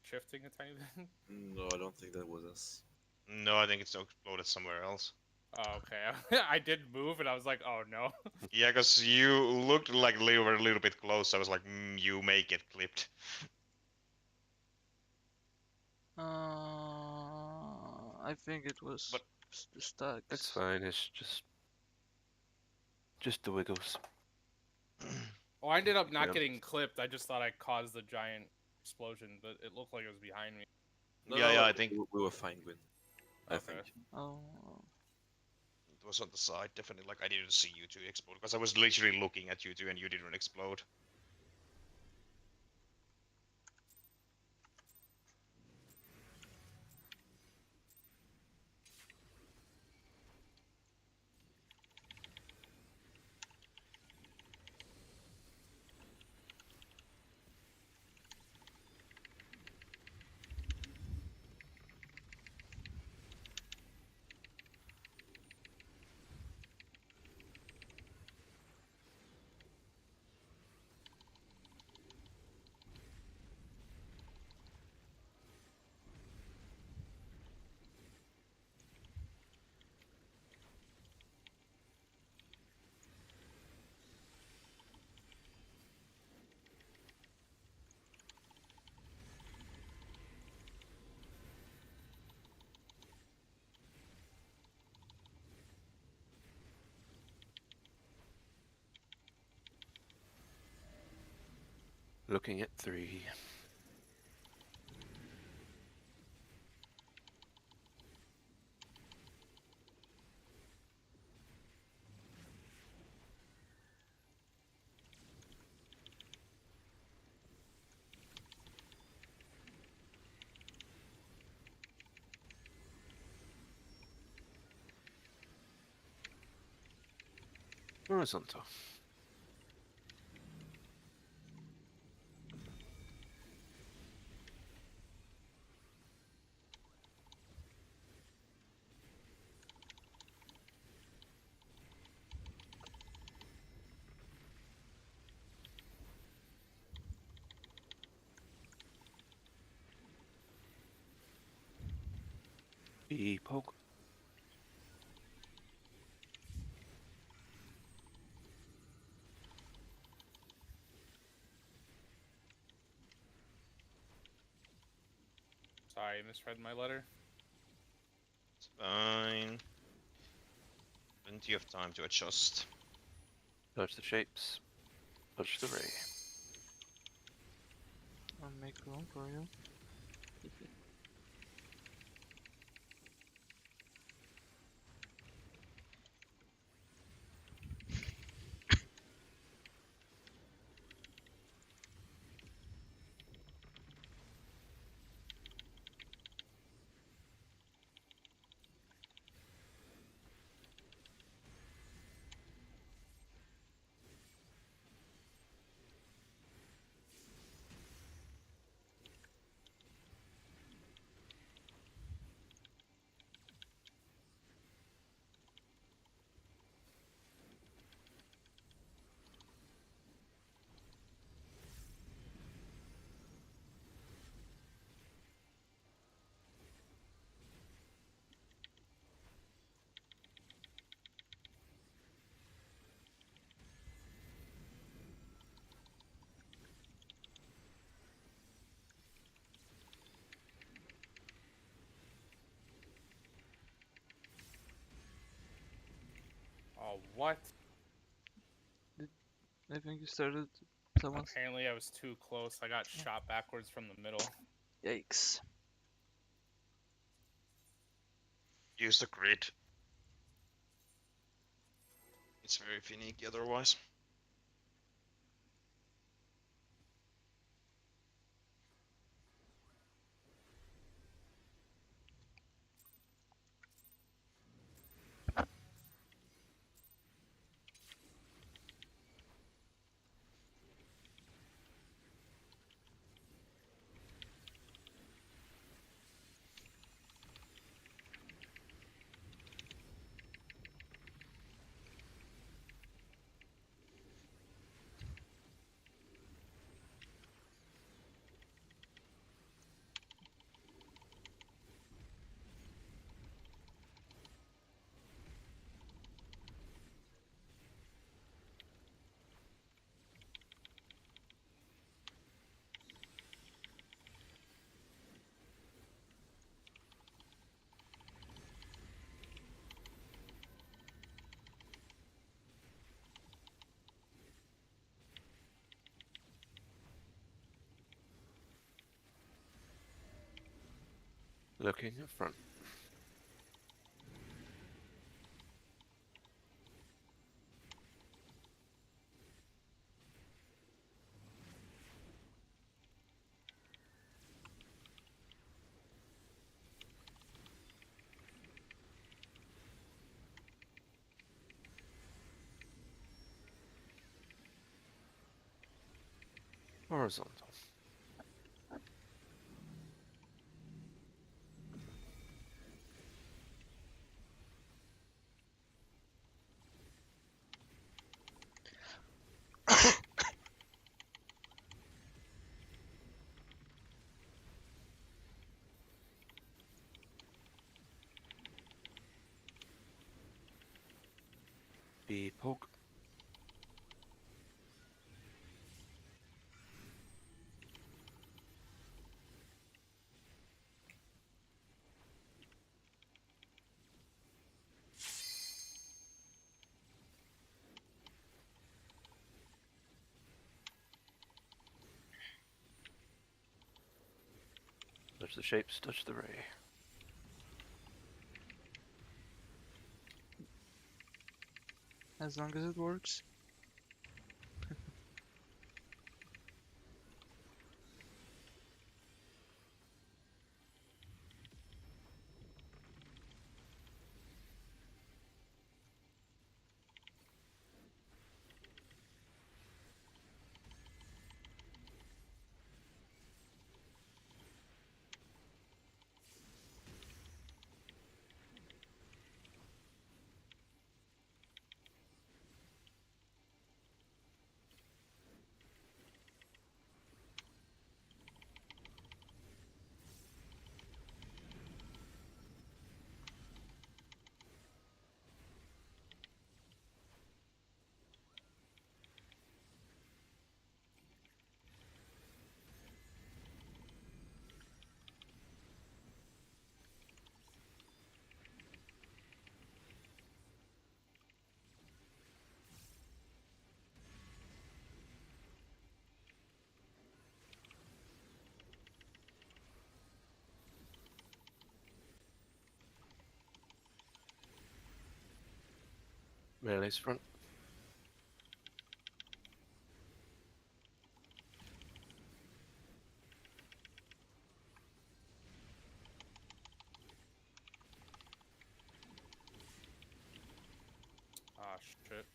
shifting a tiny bit? No, I don't think that was us. No, I think it's exploded somewhere else. Oh, okay. I did move, and I was like, oh no. Yeah, because you looked like you were a little bit close. I was like, you may get clipped. I think it was But- the stacks. That's fine. It's just the wiggles. Oh, I ended up not Yeah. getting clipped. I just thought I caused the giant explosion, but it looked like it was behind me. No, Yeah, no, yeah, I think we were fine, Gwyn. I Okay. think. Oh, it was on the side, definitely. Like, I didn't see you two explode, because I was literally looking at you two and you didn't explode. Looking at 3. Horizontal. Poke. Sorry, I misread my letter. It's fine. Plenty of time to adjust. Dodge the shapes. touch the ray. I'll make room for you. Oh, what? I think you started someone. Apparently I was too close. I got shot backwards from the middle. Yikes. Use the grid. It's very finicky otherwise. Looking in front. Horizontal. B poke. Touch the shapes, touch the ray. As long as it works. Melee's front. Ah, shit.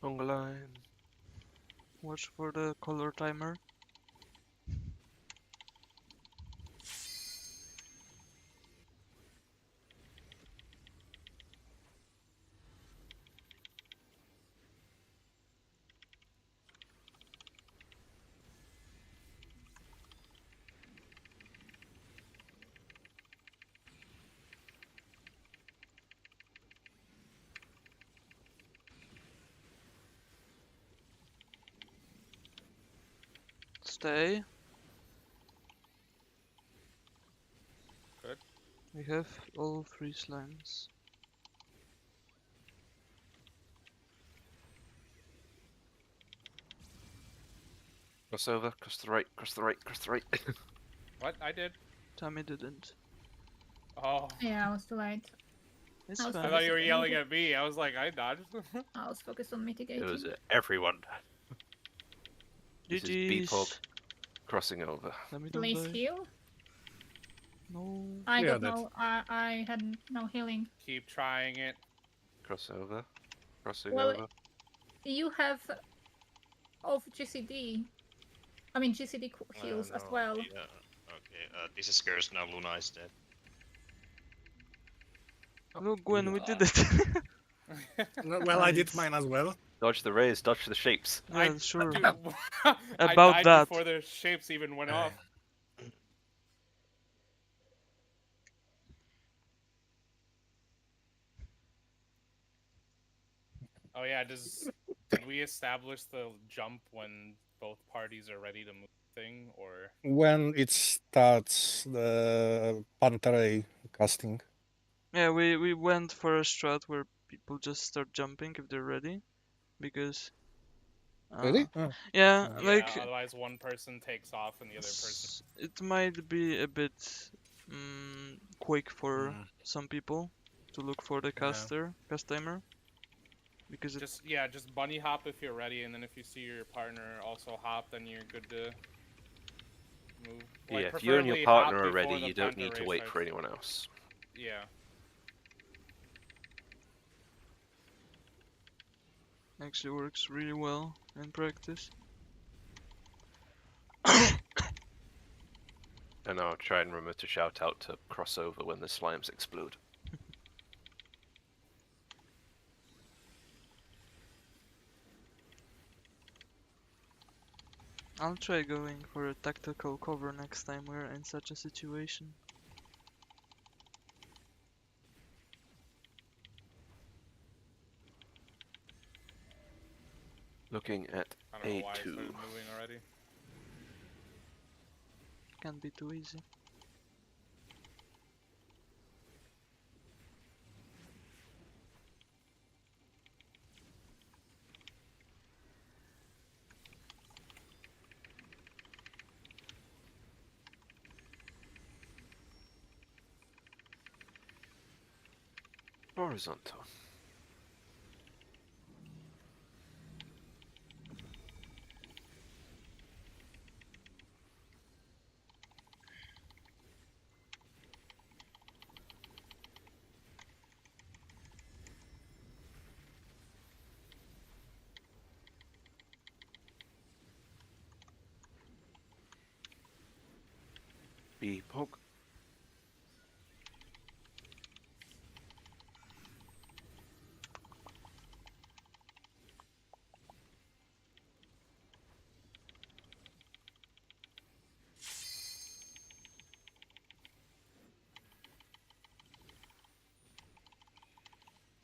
Longer line. Watch for the color timer. Stay. Good. We have all 3 slimes. Cross over, cross to the right, cross to the right, cross to the right. What? I did. Tammy didn't. Oh. Yeah, I was too late. It's I was I fine. thought you were focused on yelling at me. I was like, I dodged. I was focused on It mitigating. was everyone. This is B-Pog GG's. crossing over. Let me don't Please die. heal. No. I Yeah, got that's- no. I had no healing. Keep trying it. Cross over. Crossing Well, over. You have of GCD. I mean GCD heals as No, well. Yeah. Okay. This is cursed now. Luna is dead. Look, Gwen, we did Uh, it. No, well, I did Nice. mine as well. Dodge the rays, dodge the shapes. Yeah, sure. Dude, I About died that. before the shapes even went off. Oh yeah, did we establish the jump when both parties are ready to move thing, or When it starts the Pantarei casting. Yeah, we went for a strat where people just start jumping if they're ready, because Really? Oh. yeah, Oh. yeah, like otherwise one person takes off and the other person. it might be a bit quick for Mm. some people to look for the Yeah. cast timer, because it, Just bunny hop if you're ready, and then if you see your partner also hop, then you're good to move. Like, Yeah, if you and your preferably partner hop are ready, before the you don't Panther need to race wait starts. for anyone else. Yeah. actually works really well in practice. And I'll try and remember to shout out to cross over when the slimes explode. I'll try going for a tactical cover next time we're in such a situation. Looking at I don't know why I A2. started moving already. Can't be too easy. Horizontal. B-Pog.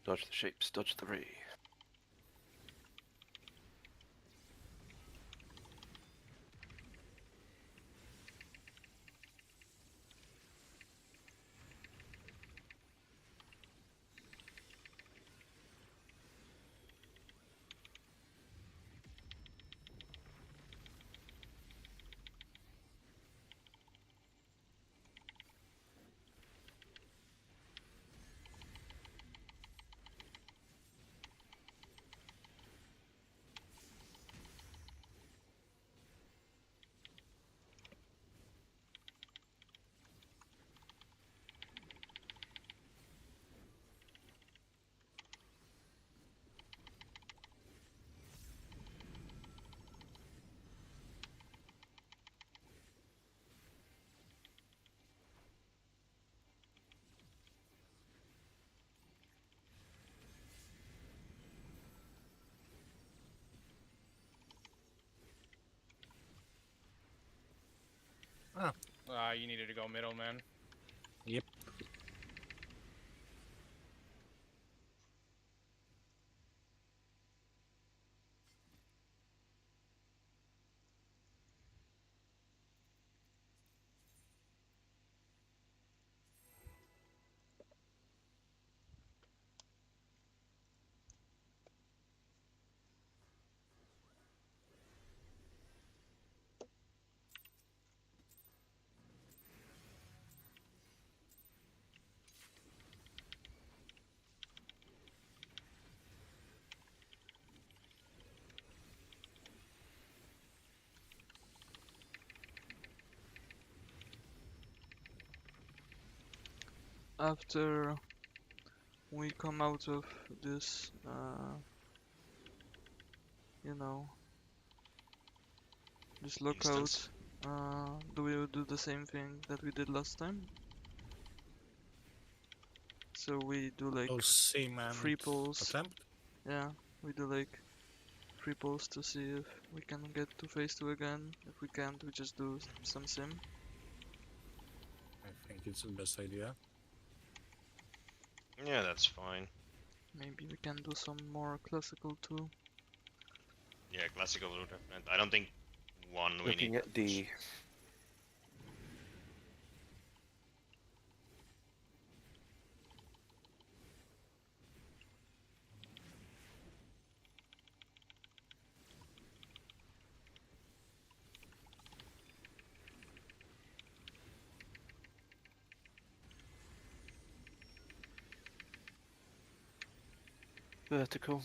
Dodge the shapes, dodge the ray. You needed to go middle, man. Yep. After we come out of this, you know, this lockout, Instance. do we do the same thing that we did last time? So we do like Oh, same and 3 pulls. attempt. Yeah, we do like 3 pulls to see if we can get to phase 2 again. If we can't, we just do some sim. I think it's the best idea. Yeah, that's fine. Maybe we can do some more classical too. Yeah, classical would have meant. I don't think one we Looking need. at D. Vertical.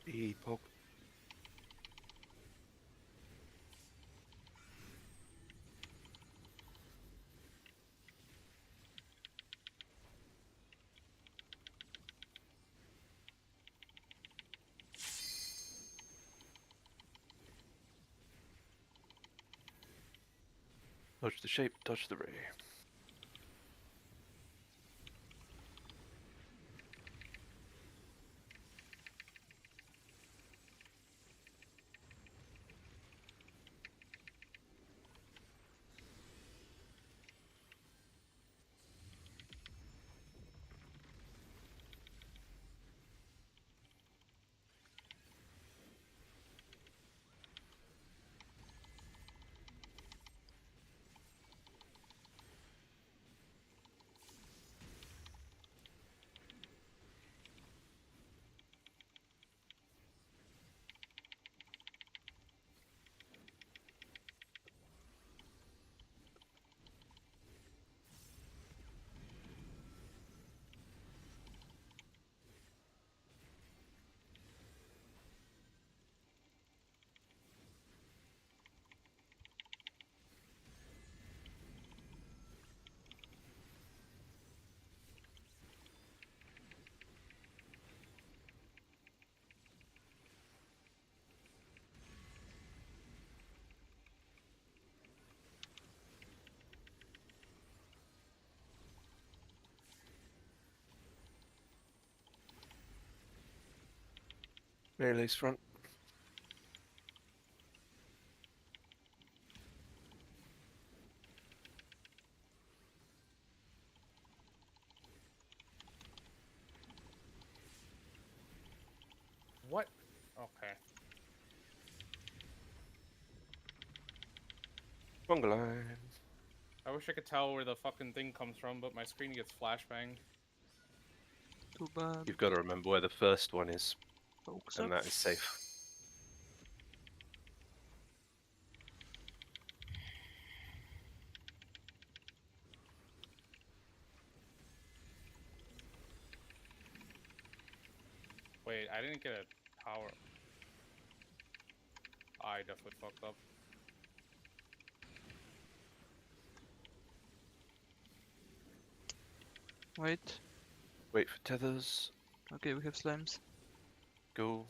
E pog. Dodge the shape, dodge the ray. Relays front. What? Okay. Wrong line. I wish I could tell where the fucking thing comes from, but my screen gets flashbanged. Too bad. You've got to remember where the first one is, Focus and up. that is safe. Wait, I didn't get a power. I definitely fucked up. Wait. Wait for tethers. Okay, we have slimes. Go.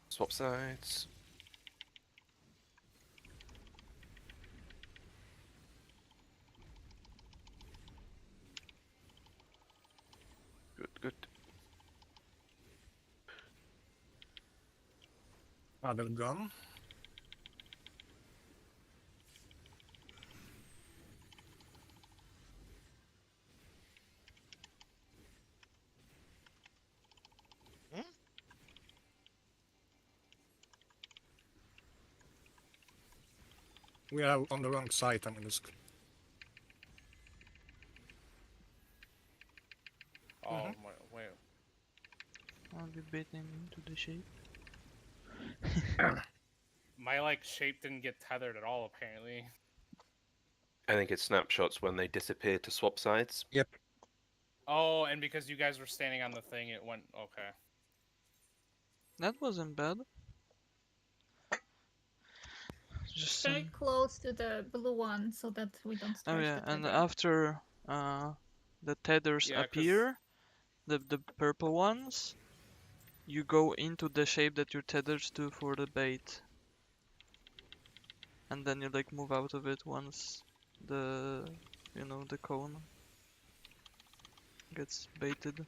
Swap sides. Good, good. Other gun. We are on the wrong side, I mean, it's... Oh, wait. I'll be baiting into the shape. My like shape didn't get tethered at all apparently. I think it snapshots when they disappear to swap sides. Yep. Oh, and because you guys were standing on the thing, it went okay. That wasn't bad. Just Stay close to the blue one so that we don't Oh stretch yeah, the and tether. after the tethers Yeah, 'cause- appear, the purple ones, you go into the shape that you're tethered to for the bait. And then you like move out of it once the the cone gets baited.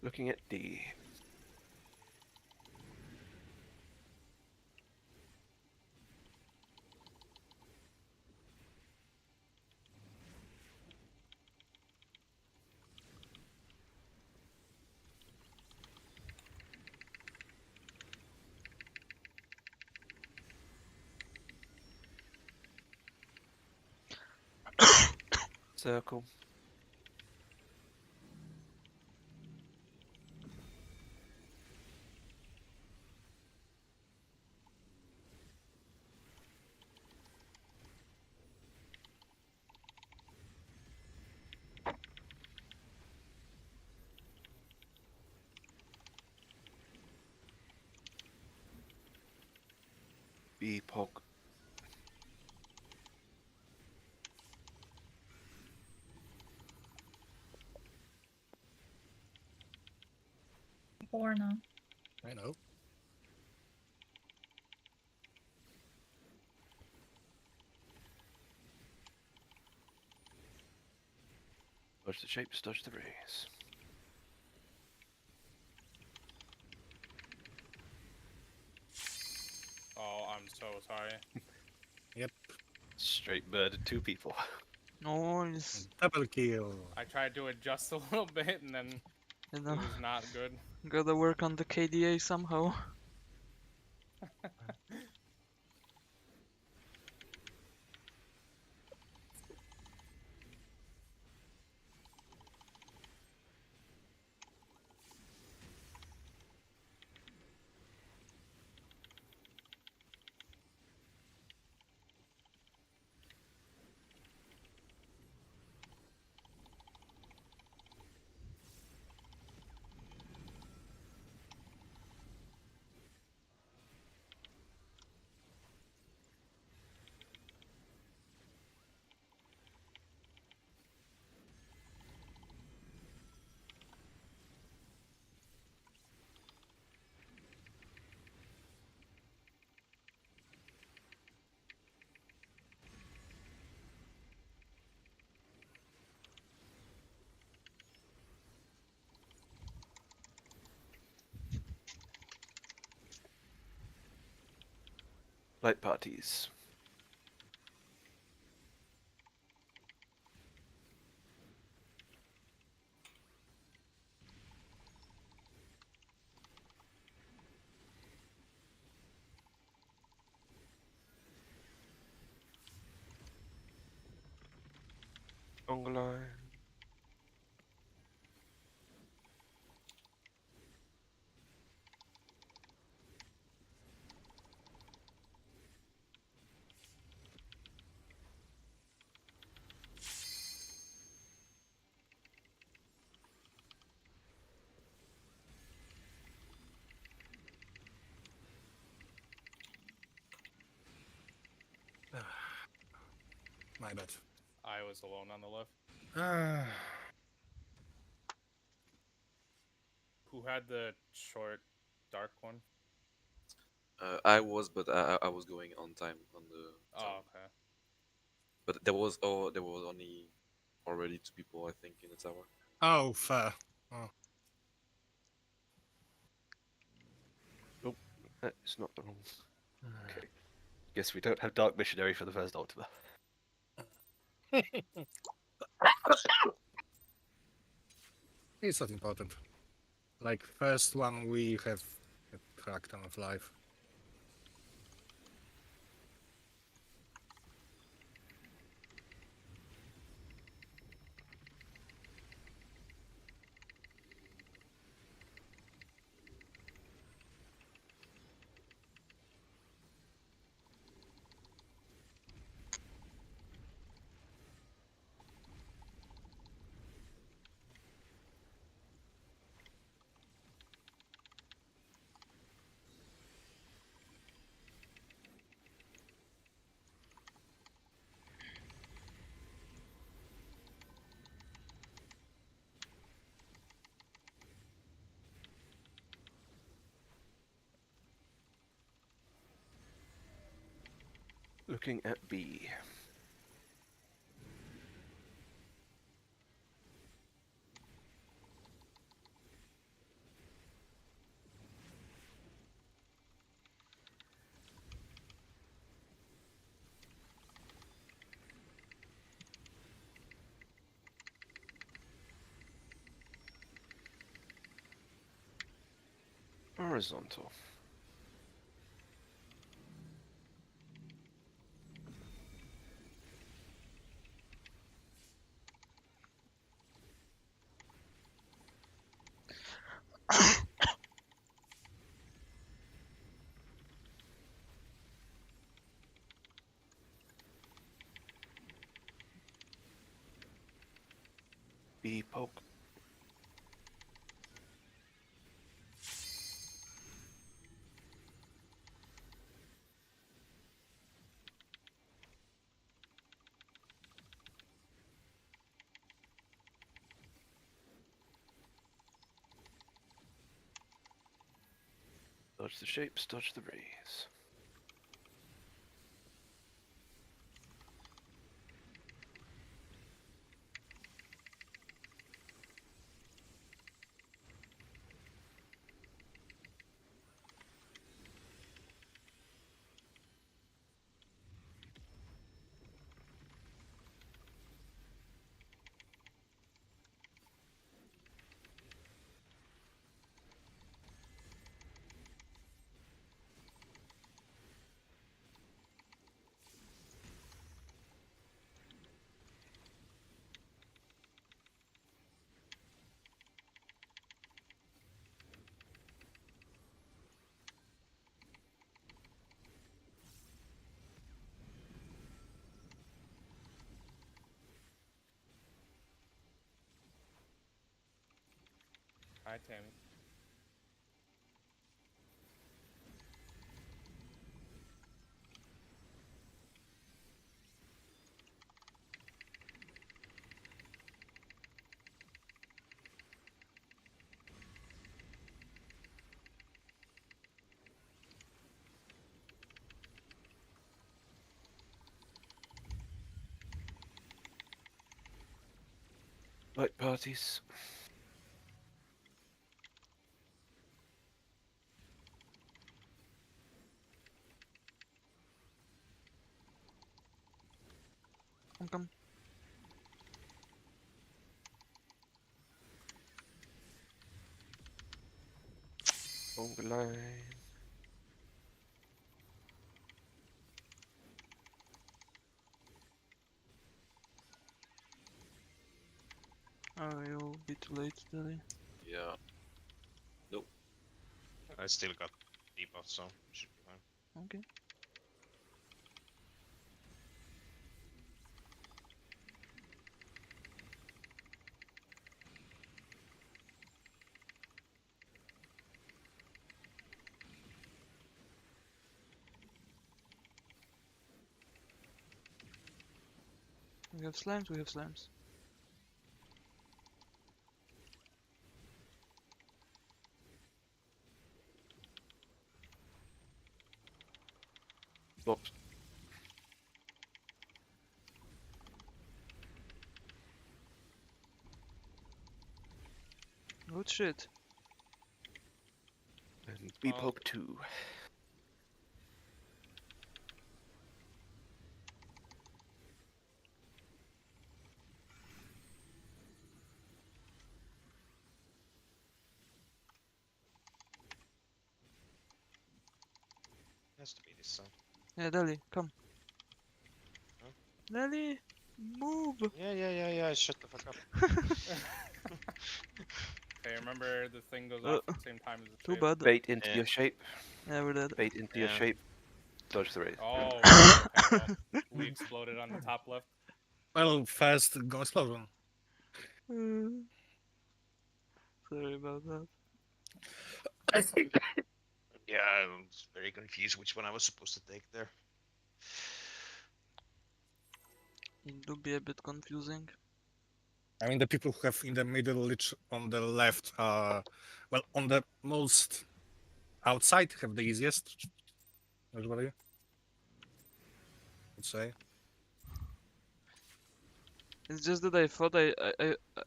Looking at D. Circle. B pog. Borna. I know. Dodge the shapes, dodge the rays. Oh, I'm so sorry. Yep. Straight murdered 2 people. Nice. Double kill. I tried to adjust a little bit and then You it know, was not good. gotta work on the KDA somehow. Light parties. Conga line. My bad. I was alone on the left. Who had the short, dark one? I was, but I was going on time on the Oh, tower. okay. But there was only already 2 people, I think, in the tower. Oh, fair. Oh. It's not the wrong. Okay. Guess we don't have Dark Missionary for the first Ultima. It's not important. Like, first one, we have a track ton of life. Looking at B. Horizontal. B poke. Dodge the shapes, dodge the rays. Hi, Tammy. Light parties. Come. Conga line. Oh, you'll be too late, Deli. Yeah. I still got debuff, so should be fine. Okay. We have slimes, we have slimes. Oops. Good shit. And we Oh. poke 2. Has to be this side. Yeah, Deli, come. Huh? Deli, move! Yeah. Shut the fuck up. Okay, remember the thing goes off at the same time as the Too shape. bad. Bait into Yeah. your shape. Yeah, we're dead. Bait into your Yeah. shape. Dodge the raise. Oh, right, okay, well, we exploded on the top left. Well, first go explosion. Sorry about that. Yeah, I was very confused which one I was supposed to take there. It do be a bit confusing. I mean, the people who have in the middle, on the left, well, on the most outside have the easiest. Usually, I'd say. It's just that I thought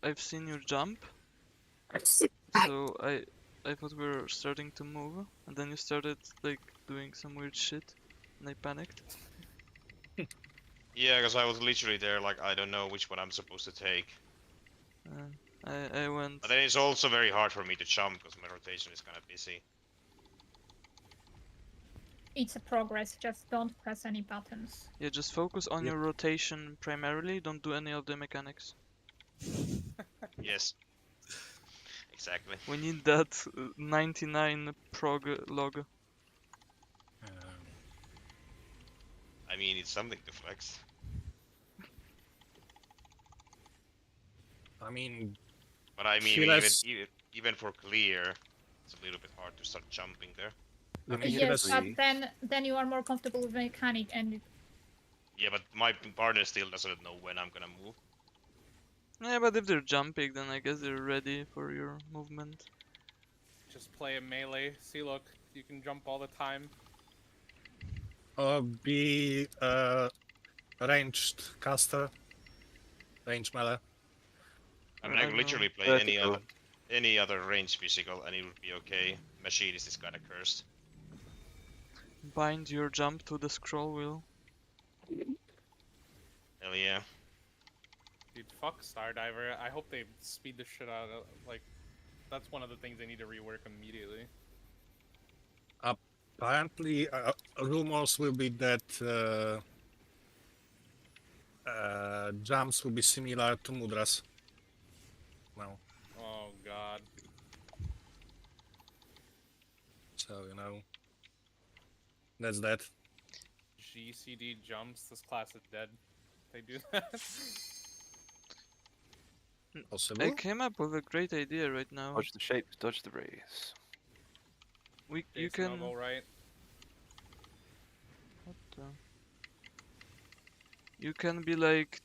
I've seen you jump, so I thought we were starting to move, and then you started like doing some weird shit, and I panicked. Yeah, because I was literally there, like I don't know which one I'm supposed to take. I went. But then it's also very hard for me to jump because my rotation is kind of busy. It's a progress, just don't press any buttons. Yeah, just focus on Yep. your rotation primarily. Don't do any of the mechanics. Yes. Exactly. We need that 99 prog log. I mean, it's something to flex. I mean, But I mean, Healers- even for clear, it's a little bit hard to start jumping there. I mean, Yes, healers- but then you are more comfortable with mechanic and Yeah, but my partner still doesn't know when I'm gonna move. Yeah, but if they're jumping, then I guess they're ready for your movement. Just play a melee. See, look, you can jump all the time. be ranged caster, range melee. I mean, I I could know. literally play Vertical. any other range physical and it would be okay. Machinist is kind of cursed. Bind your jump to the scroll wheel. Hell yeah. Dude, fuck Stardiver. I hope they speed the shit out of, like, that's one of the things they need to rework immediately. Apparently, rumors will be that jumps will be similar to Mudras. Well, Oh god. so that's that. GCD jumps, this class is dead. They do that. Possible. I came up with a great idea right now. Dodge the shape. Dodge the raise. You Jason, I'll can. go right. What the? You can be like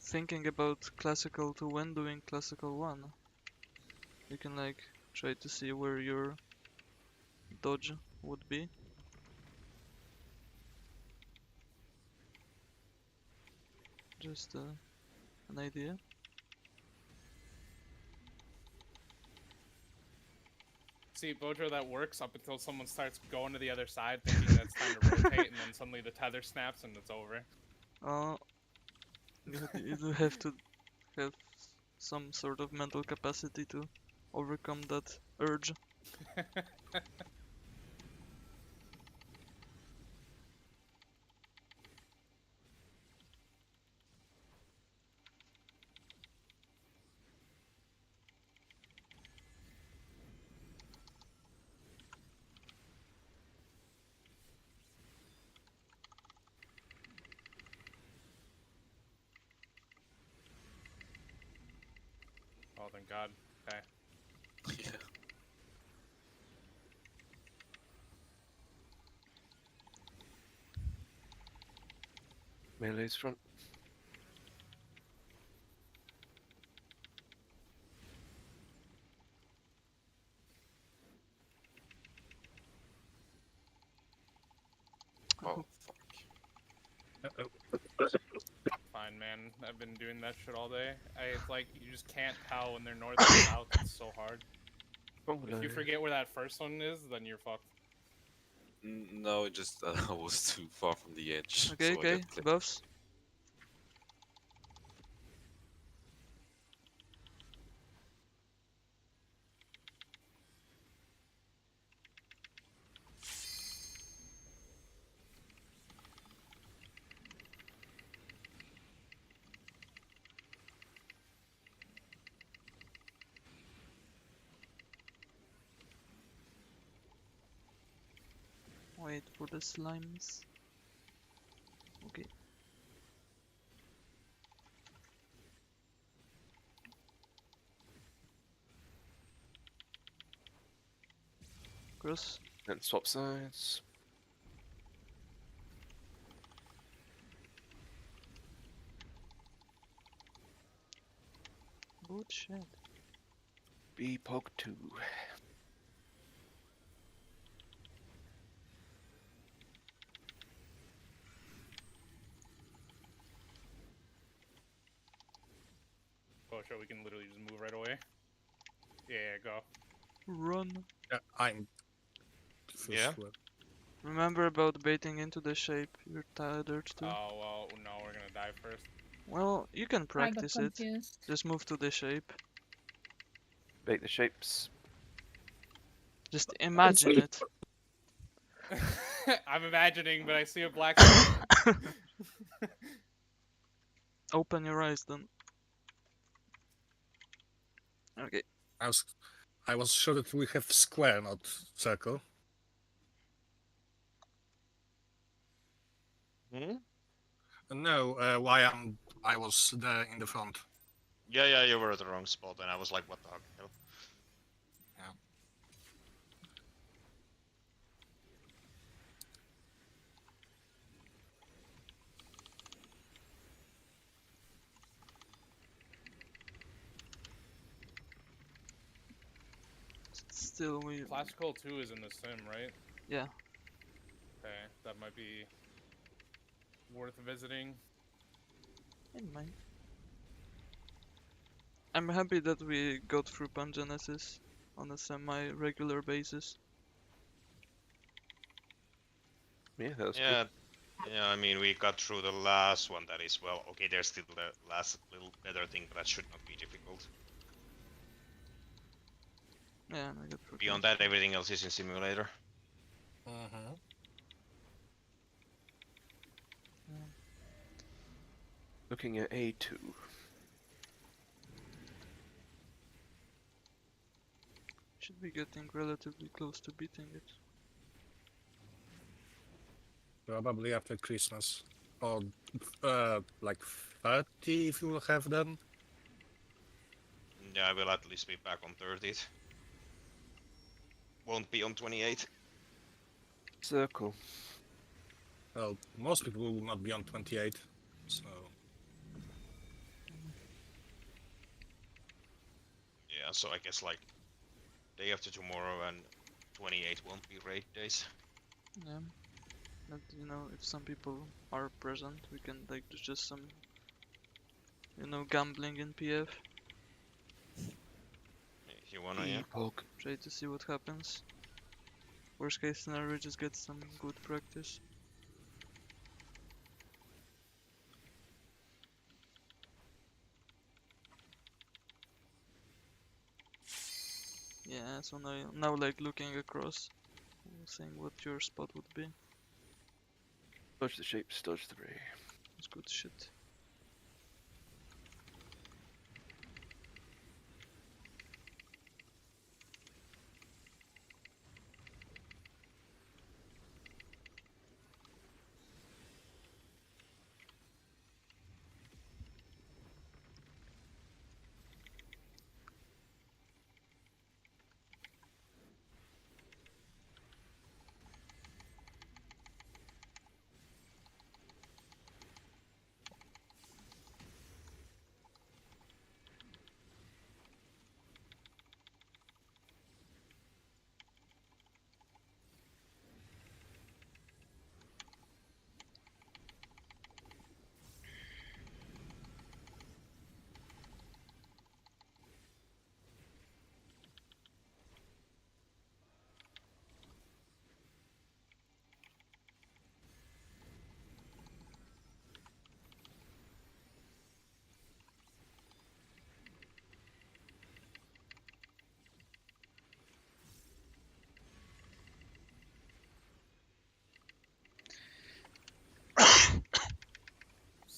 thinking about classical 2 when doing classical 1. You can like try to see where your dodge would be. Just an idea. See, Bojo, that works up until someone starts going to the other side thinking that it's time to rotate, and then suddenly the tether snaps and it's over. You do have to have some sort of mental capacity to overcome that urge. Oh, thank God. Okay. Yeah. Melee's front. Oh, fuck. Fine, man. I've been doing that shit all day. It's like you just can't tell when they're north and south. It's so hard. Oh, If you forget where that first one is, then you're fucked. No, it just I was too far from the edge. Okay, so I okay, got clipped. buffs. Wait for the slimes. Okay. Cross. And swap sides. Good shit. B pog 2. Oh, sure, we can literally just move right away. Yeah, go. Run. Yeah, I'm. First Yeah. one. Remember about baiting into the shape. You're tethered to. Oh, well, no, we're gonna die first. Well, you can I got practice it. confused. Just move to the shape. Bait the shapes. Just imagine it. I'm imagining, but I see a black screen. Open your eyes then. Okay. I was sure that we have square, not circle. Hmm? No, I was there in the front. Yeah, you were at the wrong spot, and I was like, what the hell? Still, we. Classical 2 is in the sim, right? Yeah. Okay, that might be worth visiting. In mind. I'm happy that we got through Pangenesis on a semi-regular basis. Yeah, that was Yeah, yeah. I mean, we got through the last one. That is well. Okay, there's still the last little better thing, but that should not be difficult. Yeah, and I got through. Beyond that, everything else is in simulator. Mm-hmm. looking at A2. Should be getting relatively close to beating it. Probably after Christmas. Or like 30 if you will have them. Yeah, I will at least be back on 30th. Won't be on 28th. Circle. Well, most people will not be on 28, so... Yeah, so I guess like day after tomorrow and 28 won't be raid days. Yeah. But you know, if some people are present, we can like do just some, you know, gambling in PF. If you wanna, yeah. Poke. Try to see what happens. Worst case scenario, just get some good practice. Yeah, so now like looking across, seeing what your spot would be. Dodge the shapes, dodge the ray. It's good shit.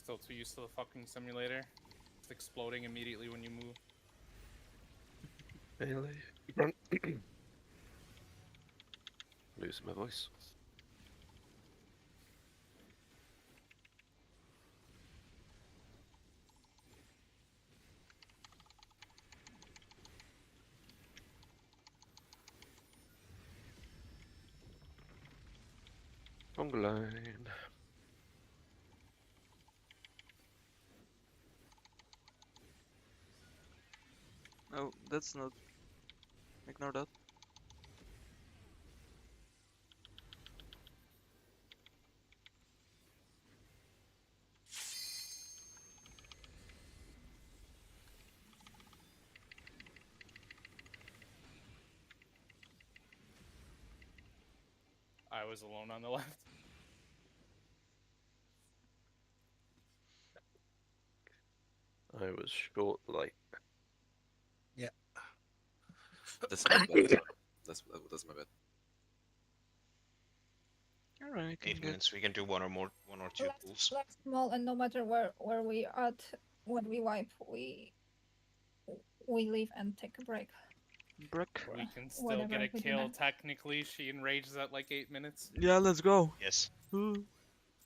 still too used to the fucking simulator. It's exploding immediately when you move. Melee. Run. Losing my voice. Wrong line. Oh, that's not. Ignore that. I was alone on the left. I was short light. That's my bad. Sorry. That's my bad. Alright, I can 8 get. minutes. We can do one or two pulls. Left small, and no matter where we at when we wipe, we leave and take a break. Brick. We can still Whatever get a we do kill. next. Technically, she enrages at like 8 minutes. Yeah, let's go. Yes, Ooh.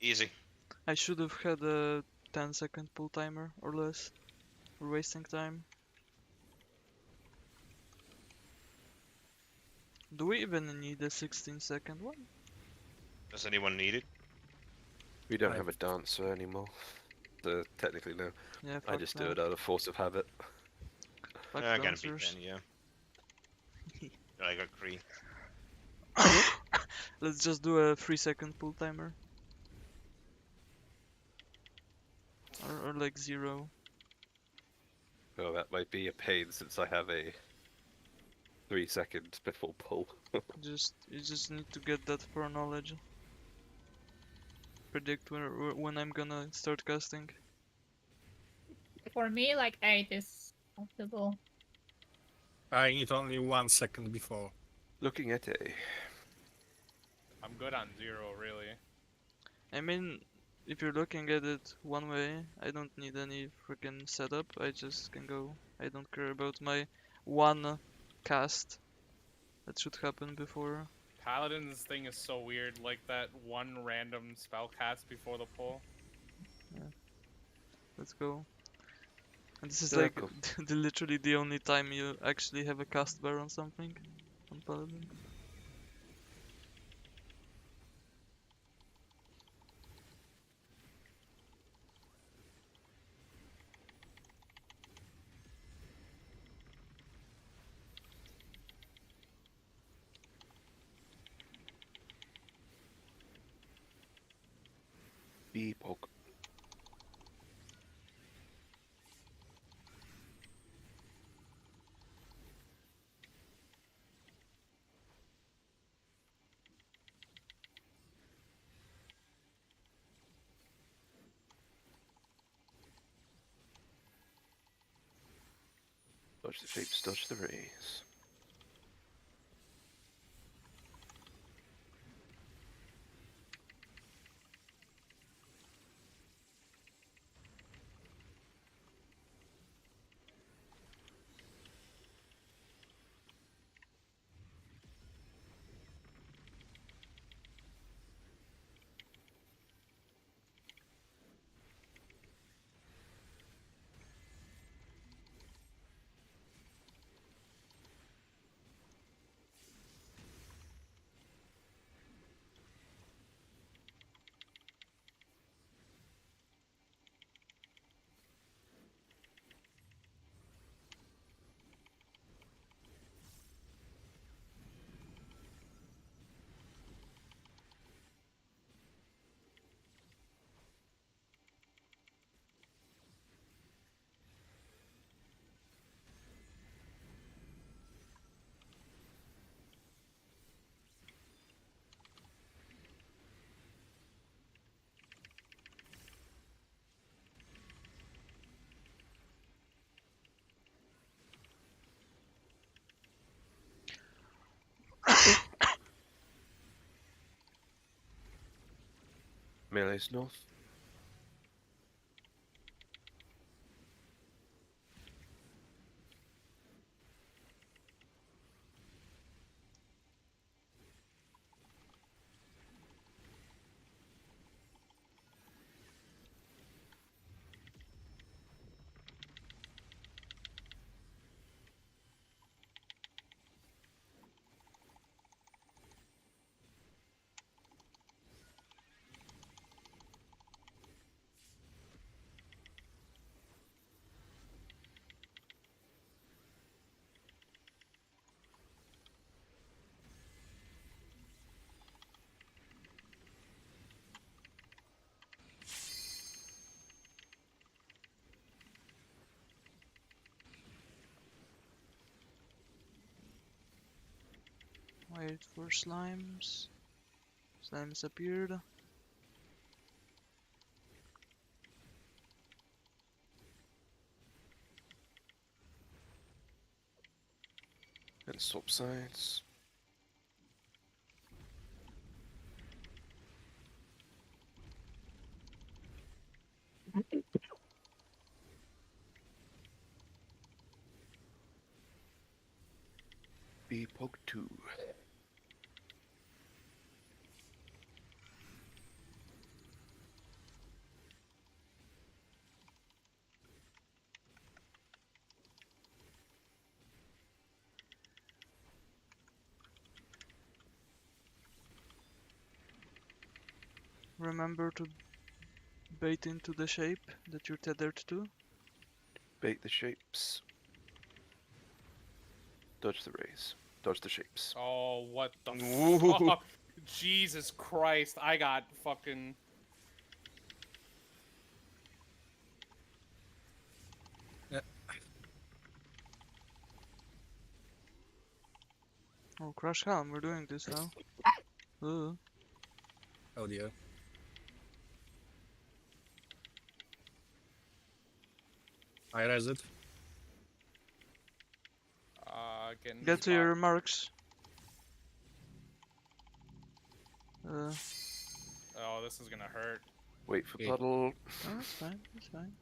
easy. I should have had a 10-second pull timer or less. We're wasting time. Do we even need a 16-second one? Does anyone need it? We don't I- have a dancer anymore. So technically no. Yeah, I fuck just that. do it out of force of habit. Fuck I can be dancers. 10, yeah. I agree. Let's just do a 3-second pull timer. Or like 0. Oh, that might be a pain since I have a 3 seconds before pull. You just need to get that foreknowledge. Predict when I'm gonna start casting. For me, like 8 is comfortable. I need only 1 second before. Looking at a I'm good on 0, really. I mean, if you're looking at it one way, I don't need any freaking setup. I just can go. I don't care about my one cast. That should happen before. Paladin's thing is so weird, like that one random spell cast before the pull. Let's go. And this is Yeah, like cool. literally the only time you actually have a cast bar on something on Paladin. B poke. Dodge the shapes, dodge the rays. Melee's north. Wait for slimes. Slimes appeared. And swap sides. Pog 2. Remember to bait into the shape that you're tethered to. Bait the shapes. Dodge the rays. Dodge the shapes. Oh, what the Ooh. fuck? Jesus Christ! I got fucking. Oh, Crash Helm, we're doing this now. Oh dear. I res it. Getting Get to spot. your marks. Oh, this is gonna hurt. Wait for Okay. puddle. Oh, it's fine, it's fine.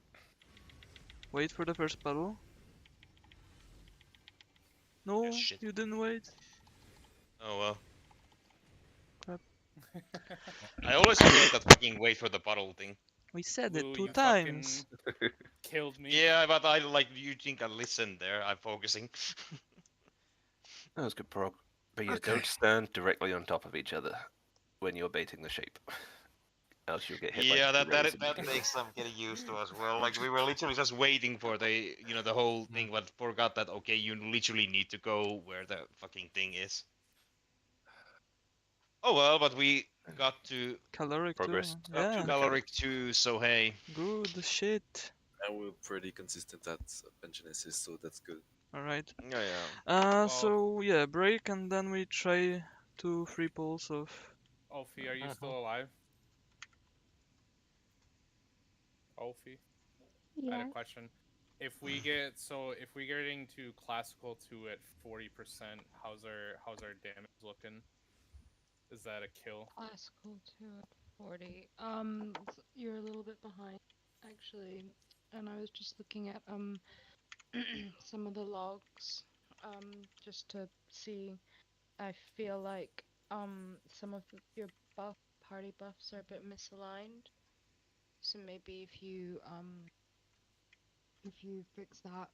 Wait for the first puddle. No, shit. you didn't wait. Oh well. Crap. I always forget that fucking wait for the puddle thing. We said Lou, it 2 you times. fucking killed me. Yeah, but I like you think I listened there. I'm focusing. That was good prog. But yeah, Okay. don't stand directly on top of each other when you're baiting the shape. Else you'll get hit Yeah, by that the rays that immediately. takes some getting used to as well. Like we were literally just waiting for the the whole thing, but forgot that okay, you literally need to go where the fucking thing is. Oh well, but we got to Caloric too. Progressed up to Yeah, mechanic. caloric 2, so hey. good shit. And we're pretty consistent at Genesis, so that's good. Alright. Yeah, yeah. Well- So yeah, break and then we try 2 free pulls of. Ophi, are you still alive? Ophi? I had a Yeah. question. If we get if we get into classical 2 at 40%, how's our damage looking? Is that a kill? Classical 2 at 40. You're a little bit behind, actually. And I was just looking at some of the logs, just to see. I feel like some of your party buffs are a bit misaligned. So maybe if you fix that,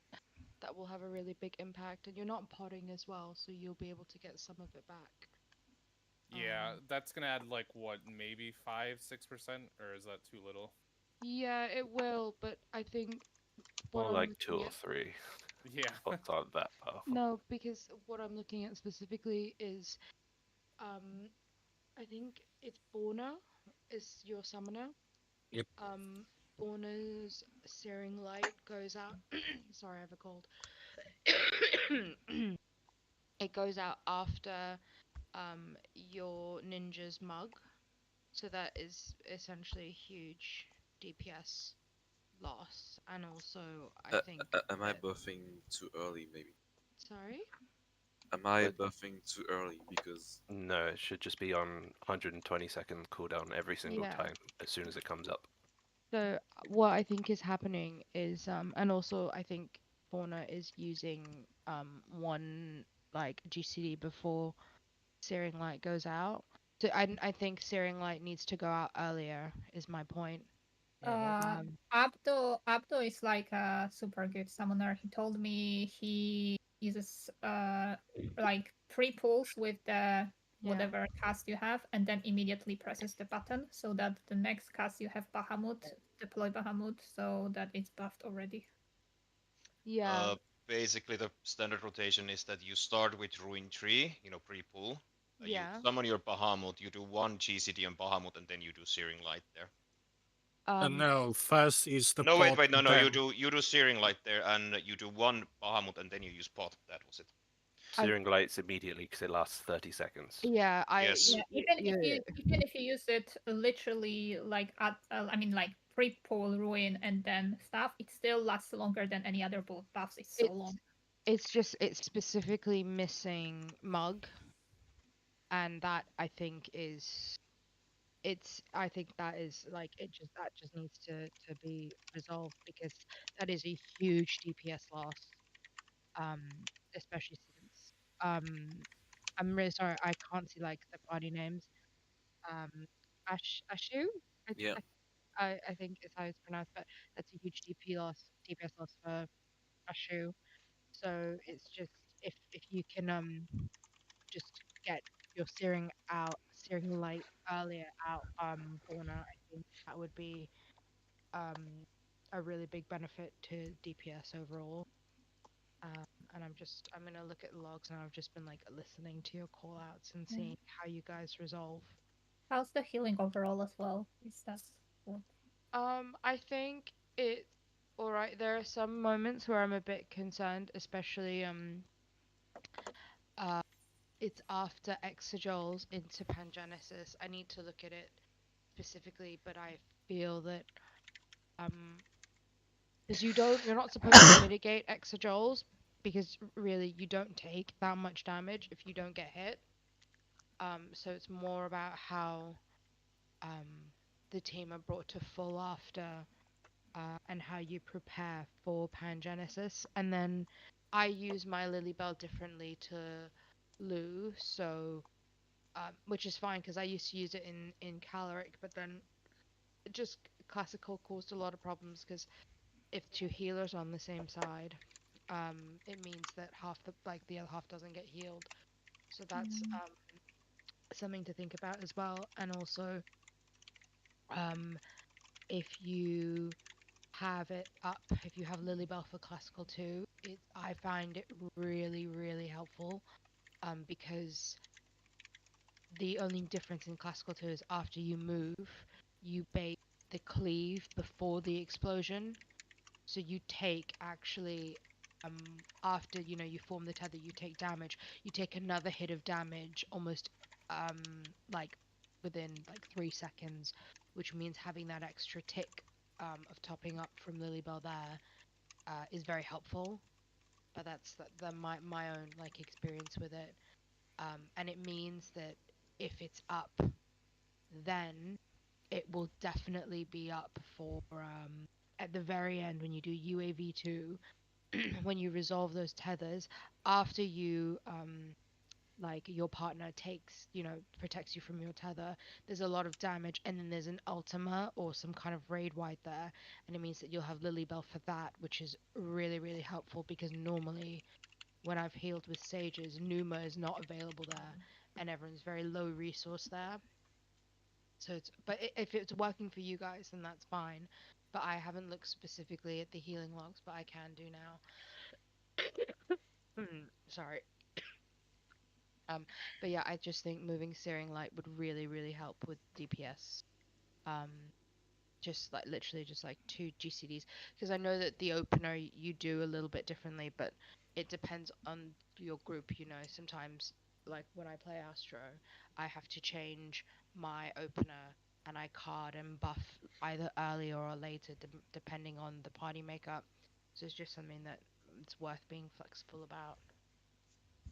that will have a really big impact. And you're not potting as well, so you'll be able to get some of it back. Yeah, that's gonna add like what, maybe 5-6%, or is that too little? Yeah, it will, but I think what More I'm like 2 looking or at 3. Yeah. Spots aren't that powerful. no, because what I'm looking at specifically is I think it's Borna is your summoner. Yep. Borna's searing light goes out. Sorry, I have a cold. It goes out after your ninja's mug, so that is essentially a huge DPS loss, and also I think. Am I that- buffing too early, maybe? Sorry. Am I But- buffing too early? Because No, it should just be on 120-second cooldown every single Yeah. time as soon as it comes up. So what I think is happening is, and also I think Fauna is using one like GCD before Searing Light goes out. So I think Searing Light needs to go out earlier. Is my point. Abdo is like a super good summoner. He told me he uses like 3 pulls with the whatever cast you have, and then immediately presses the button so that the next cast you have Bahamut, deploy Bahamut, so that it's buffed already. Yeah. Basically, the standard rotation is that you start with Ruin 3, pre-pull. Yeah. You summon your Bahamut, you do 1 GCD on Bahamut, and then you do Searing Light there. No, first is the No, pot. no, then... you do Searing Light there, and you do 1 Bahamut, and then you use pot. That was it. Searing lights immediately because it lasts 30 seconds. Yeah, Yes. Yeah, even if you use it literally like at I mean like pre-pull ruin and then stuff, it still lasts longer than any other bullet buffs. It's so long. It's just it's specifically missing mug, and that I think is I think that is like that just needs to be resolved because that is a huge DPS loss. Um, especially since I'm really sorry I can't see like the party names. Ashu, I, Yeah. I think is how it's pronounced, but that's a huge DPS loss for Ashu. So it's just if you can just get your searing light earlier out Fauna, I think that would be um a really big benefit to DPS overall. Um, and I'm gonna look at the logs and I've just been like listening to your call outs and Yeah. seeing how you guys resolve. How's the healing overall as well? Is that what? I think it's all right. There are some moments where I'm a bit concerned, especially uh it's after Exojoles into Pangenesis. I need to look at it specifically, but I feel that um because you're not supposed to mitigate Exojoles because really you don't take that much damage if you don't get hit. So it's more about how um the team are brought to full after and how you prepare for Pangenesis. And then I use my Lilybell differently to Lou, so which is fine because I used to use it in Caloric, but then just classical caused a lot of problems because if two healers on the same side, it means that half the other half doesn't get healed. So that's something to think about as well. And also, um, if you have it up, if you have Lilybell for classical 2, I find it really helpful because the only difference in classical 2 is after you move, you bait the cleave before the explosion. So you take actually after you form the tether, you take damage. You take another hit of damage almost like within like 3 seconds, which means having that extra tick of topping up from Lilybell there is very helpful. But that's my own like experience with it. And it means that if it's up, then it will definitely be up for at the very end when you do UAV2 when you resolve those tethers after you like your partner takes protects you from your tether. There's a lot of damage and then there's an ultima or some kind of raid white there, and it means that you'll have Lilybell for that, which is really helpful because normally when I've healed with sages, Numa is not available there and everyone's very low resource there. So if it's working for you guys, then that's fine. But I haven't looked specifically at the healing logs, but I can do now. Sorry. But yeah, I just think moving Searing Light would really help with DPS. Um, just like literally just like 2 GCDs, because I know that the opener you do a little bit differently, but it depends on your group. Sometimes like when I play Astro, I have to change my opener and I card and buff either earlier or later depending on the party makeup. So it's just something that it's worth being flexible about.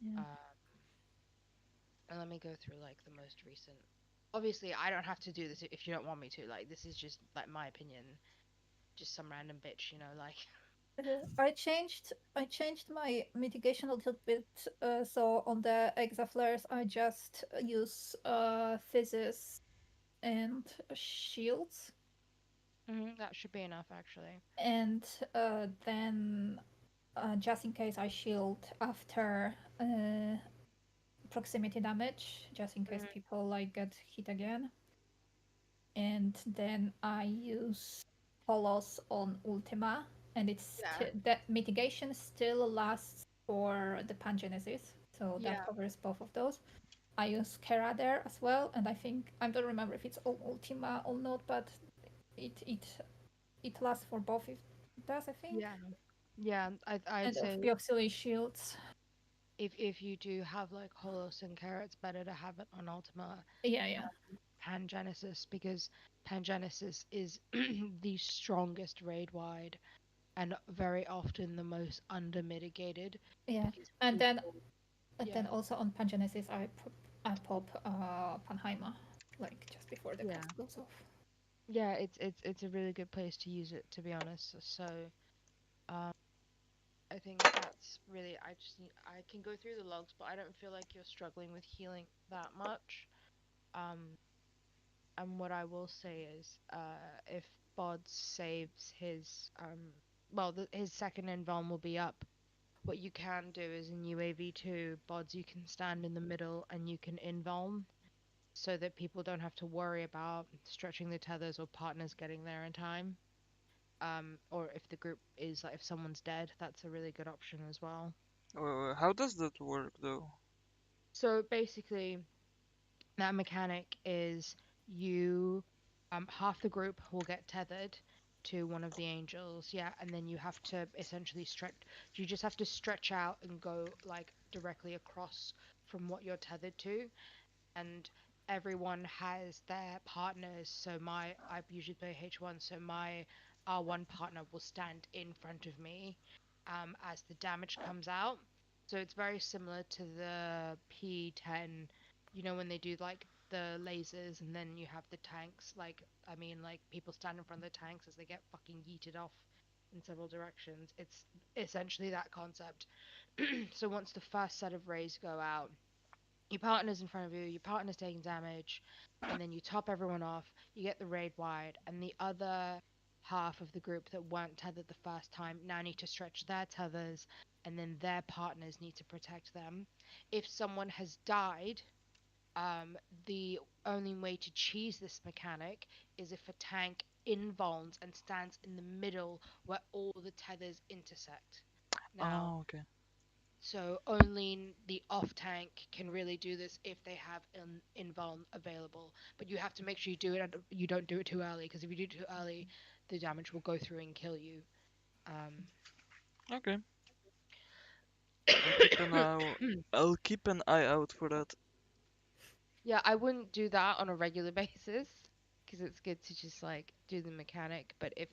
Yeah. And let me go through like the most recent. Obviously, I don't have to do this if you don't want me to. Like, this is just like my opinion. Just some random bitch, like. I changed my mitigation a little bit. So on the exaflares, I just use physis and shields, That should be enough, actually. and then just in case I shield after proximity damage, just in case people like get hit again. And then I use Polos on Ultima, and that mitigation still lasts for the Pangenesis, so that covers both of those. I use Kera there as well, and I don't remember if it's all Ultima or not, but it lasts for both. It does, I think. Yeah. Yeah, I'd And say the auxiliary shields. if you do have like Holos and Care, it's better to have it on Ultima Yeah. Pangenesis, because Pangenesis is the strongest raid wide and very often the most under mitigated Yeah. because And then people, and yeah, then also on Pangenesis I pop Panheimer like just before the yeah, cast goes off. yeah, it's a really good place to use it, to be honest. So um I think that's really, I just need, I can go through the logs, but I don't feel like you're struggling with healing that much. Um, and what I will say is, if Bod saves his, well, his second invuln will be up. What you can do is in UAV2, Bods, you can stand in the middle and you can invuln so that people don't have to worry about stretching the tethers or partners getting there in time. Or if the group is like, if someone's dead, that's a really good option as well. How does that work though? So basically, that mechanic is you, half the group will get tethered to one of the angels, yeah, and then you have to essentially stretch. You just have to stretch out and go like directly across from what you're tethered to, and everyone has their partners. So I usually play H1, so my R1 partner will stand in front of me as the damage comes out. So it's very similar to the P10, you know, when they do like the lasers and then you have the tanks. Like, I mean, like people stand in front of the tanks as they get fucking yeeted off in several directions. It's essentially that concept. So once the first set of rays go out, your partner's in front of you, your partner's taking damage, and then you top everyone off, you get the raid wide, and the other half of the group that weren't tethered the first time now need to stretch their tethers, and then their partners need to protect them. If someone has died, the only way to cheese this mechanic is if a tank invulns and stands in the middle where all the tethers intersect. Now, Oh, okay. so only the off tank can really do this if they have an invuln available. But you have to make sure you do it and you don't do it too early, because if you do it too early, the damage will go through and kill you. Um, Okay. I'll keep an eye. I'll keep an eye out for that. yeah, I wouldn't do that on a regular basis because it's good to just like do the mechanic. But if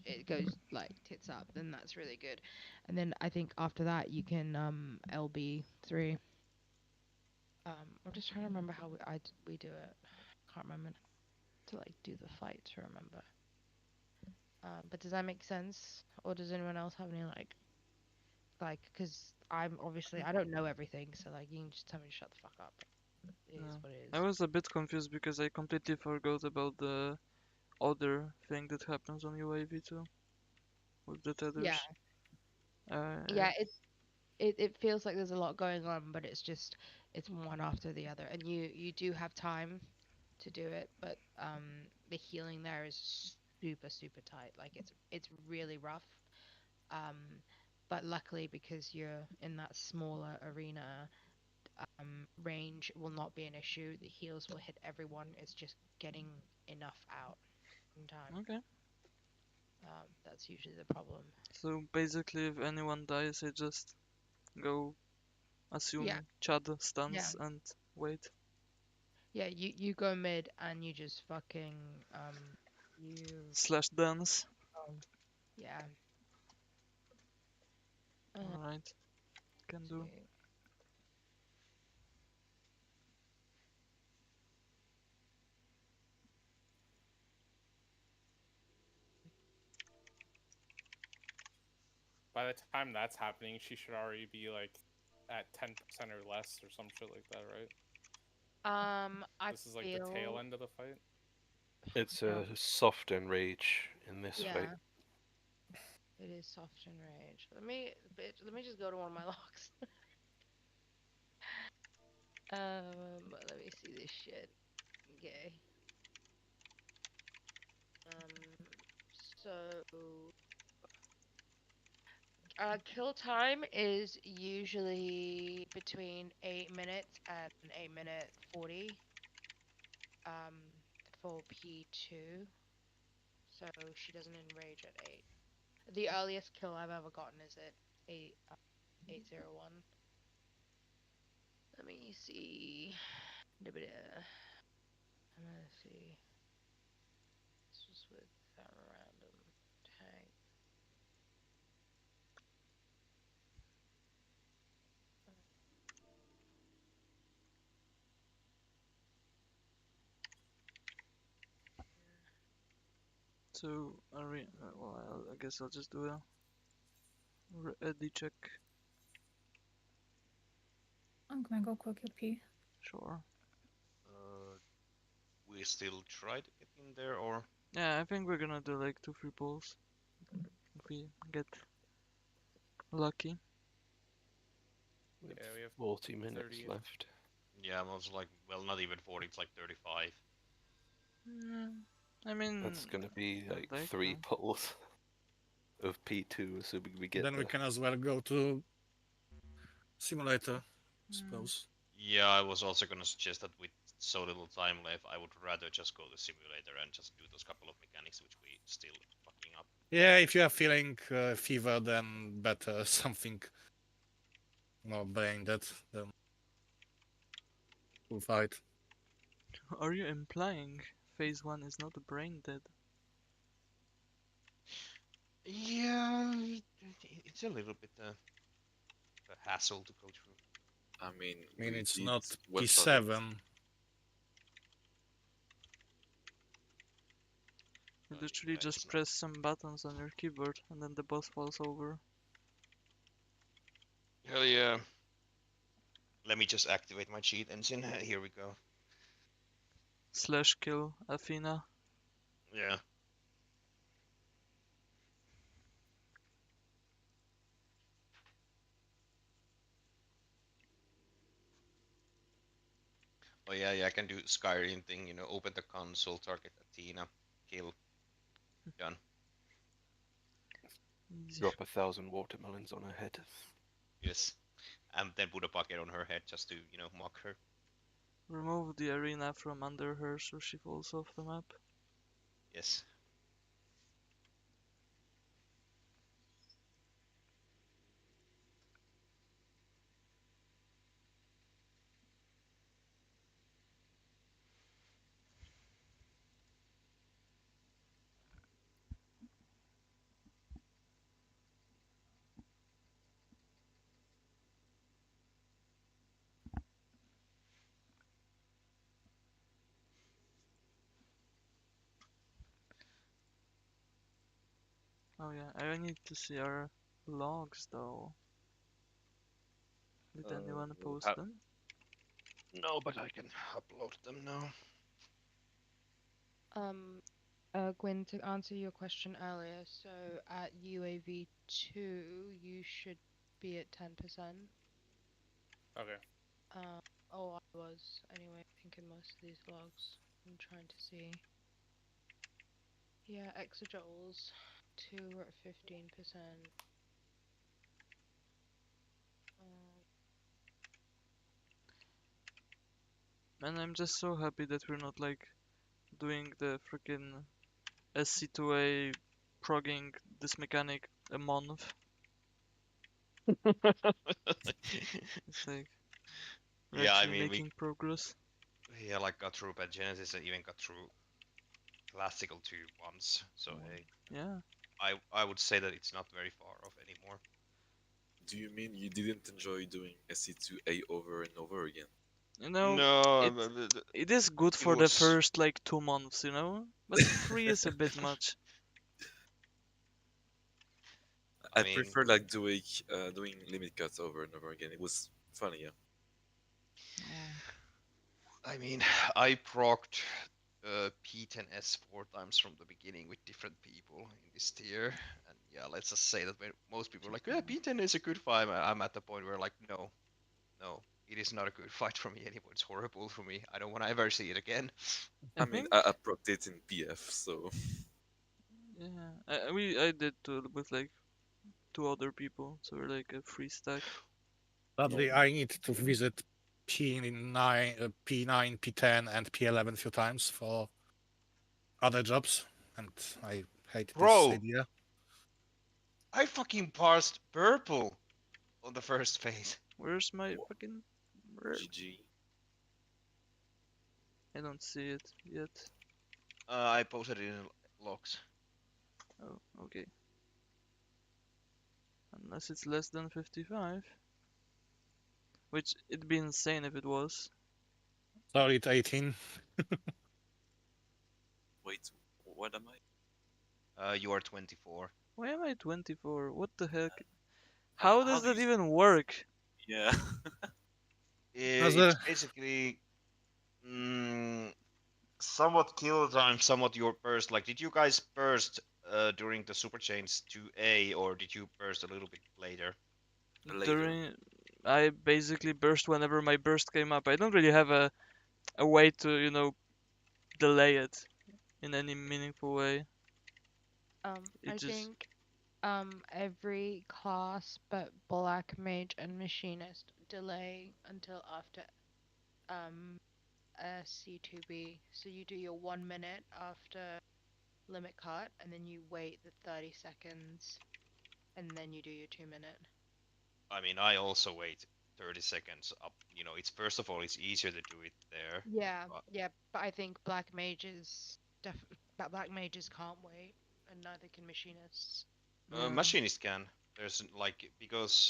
it goes like tits up, then that's really good. And then I think after that you can LB3. I'm just trying to remember how we do it. Can't remember to like do the fight to remember. But does that make sense? Or does anyone else have any because I'm obviously I don't know everything, so like you can just tell me to shut the fuck up. It is Yeah. what it I is. was a bit confused because I completely forgot about the other thing that happens on UAV2 with the Yeah, tethers. Yeah. yeah. It feels like there's a lot going on, but it's one after the other, and you do have time to do it, but the healing there is super tight. Like it's really rough. Um, but luckily because you're in that smaller arena, range will not be an issue. The heals will hit everyone. It's just getting enough out in time. Okay. That's usually the problem. So basically, if anyone dies, I just go Yeah, assume Chad yeah, stance and wait. yeah. You go mid and you just fucking you Slash dance. yeah. Alright. Can do. See. By the time that's happening, she should already be like at 10% or less or some shit like that, right? I This is like the tail feel end of the fight. It's no. a soft enrage in this fight. Yeah, it is soft and rage. Let me just go to one of my logs. Let me see this shit. Okay. So kill time is usually between 8 minutes and 8 minute 40. Um, for P2. So she doesn't enrage at 8. The earliest kill I've ever gotten is at 8 801. Let me see. I'm gonna see. This was with that random tag. So, I guess I'll just do a ready check. I'm gonna go quickly pee. Sure. We still try to get in there, or Yeah, I think we're gonna do like 2-3 pulls. If we get lucky. We have Yeah, we have 40 minutes 30. left. yeah, I was like, well, not even 40. It's like 35. I mean, That's gonna be like like 3 that. pulls of P2, assuming we get Then we there. can as well go to simulator, suppose. Yeah, I was also gonna suggest that with so little time left, I would rather just go to simulator and just do those couple of mechanics which we still fucking up. Yeah, if you are feeling fever, then better something more brain dead than full fight. Are you implying phase 1 is not brain dead? Yeah, it's a little bit a hassle to go through. I mean, I mean, we it's did not one target. P7. You Yeah, literally it's just not. press some buttons on your keyboard and then the boss falls over. Hell yeah. Let me just activate my cheat engine. Here we go. Slash kill Athena. Yeah. Oh yeah, yeah, I can do Skyrim thing, you know, open the console, target Athena, kill, done. Easy. Drop 1,000 watermelons on her head. Yes. And then put a bucket on her head just to, you know, mock her. Remove the arena from under her so she falls off the map. Yes. Oh yeah, I need to see our logs though. Did anyone post them? No, but I can upload them now. Gwyn, to answer your question earlier, so at UAV 2, you should be at 10%. Okay. Oh, I was anyway, I think in most of these logs. I'm trying to see. Yeah, exajoules, 2 were at 15%. And I'm just so happy that we're not like doing the freaking SC2A progging this mechanic a month. It's like we're Yeah, I actually mean, making progress. yeah, like got through Bad Genesis and even got through Classical 2 once. So hey, Yeah. I would say that it's not very far off anymore. Do you mean you didn't enjoy doing SC2A over and over again? You know, No, it is good for the was first like 2 months, you know? But 3 is a bit much. I I mean, prefer like doing limit cuts over and over again. It was funny, yeah. I mean, I procced P10S 4 times from the beginning with different people in this tier, and yeah, let's just say that when most people are like, yeah, P10 is a good fight, I'm at the point where like, no, it is not a good fight for me anymore. It's horrible for me. I don't want to ever see it again. I I mean, think I procced it in PF, so yeah, I did too with like 2 other people, so we're like a free stack. Sadly, I need to visit P9, P9, P10, and P11 a few times for other jobs, and I hate this Bro, idea. I fucking parsed purple on the first phase. Where's my fucking GG. I don't see it yet. I posted it in logs. Oh, okay. Unless it's less than 55. Which, it'd be insane if it was. Sorry, it's 18. Wait, what am I? You are 24. Why am I 24? What the heck? How, How how does do you... that even work? Yeah. How's It's the- basically somewhat kill time, somewhat your burst. Like, did you guys burst during the super chains to A, or did you burst a little bit later? During, I basically burst whenever my burst came up. I don't really have a way to, delay it in any meaningful way. It I just think every class but black mage and machinist delay until after C2B. So you do your 1 minute after limit cut, and then you wait the 30 seconds, and then you do your 2 minute. I mean, I also wait 30 seconds up. It's first of all, it's easier to do it there. Yeah, But yeah, but I think black mages can't wait, and neither can machinists. machinist can. There's like because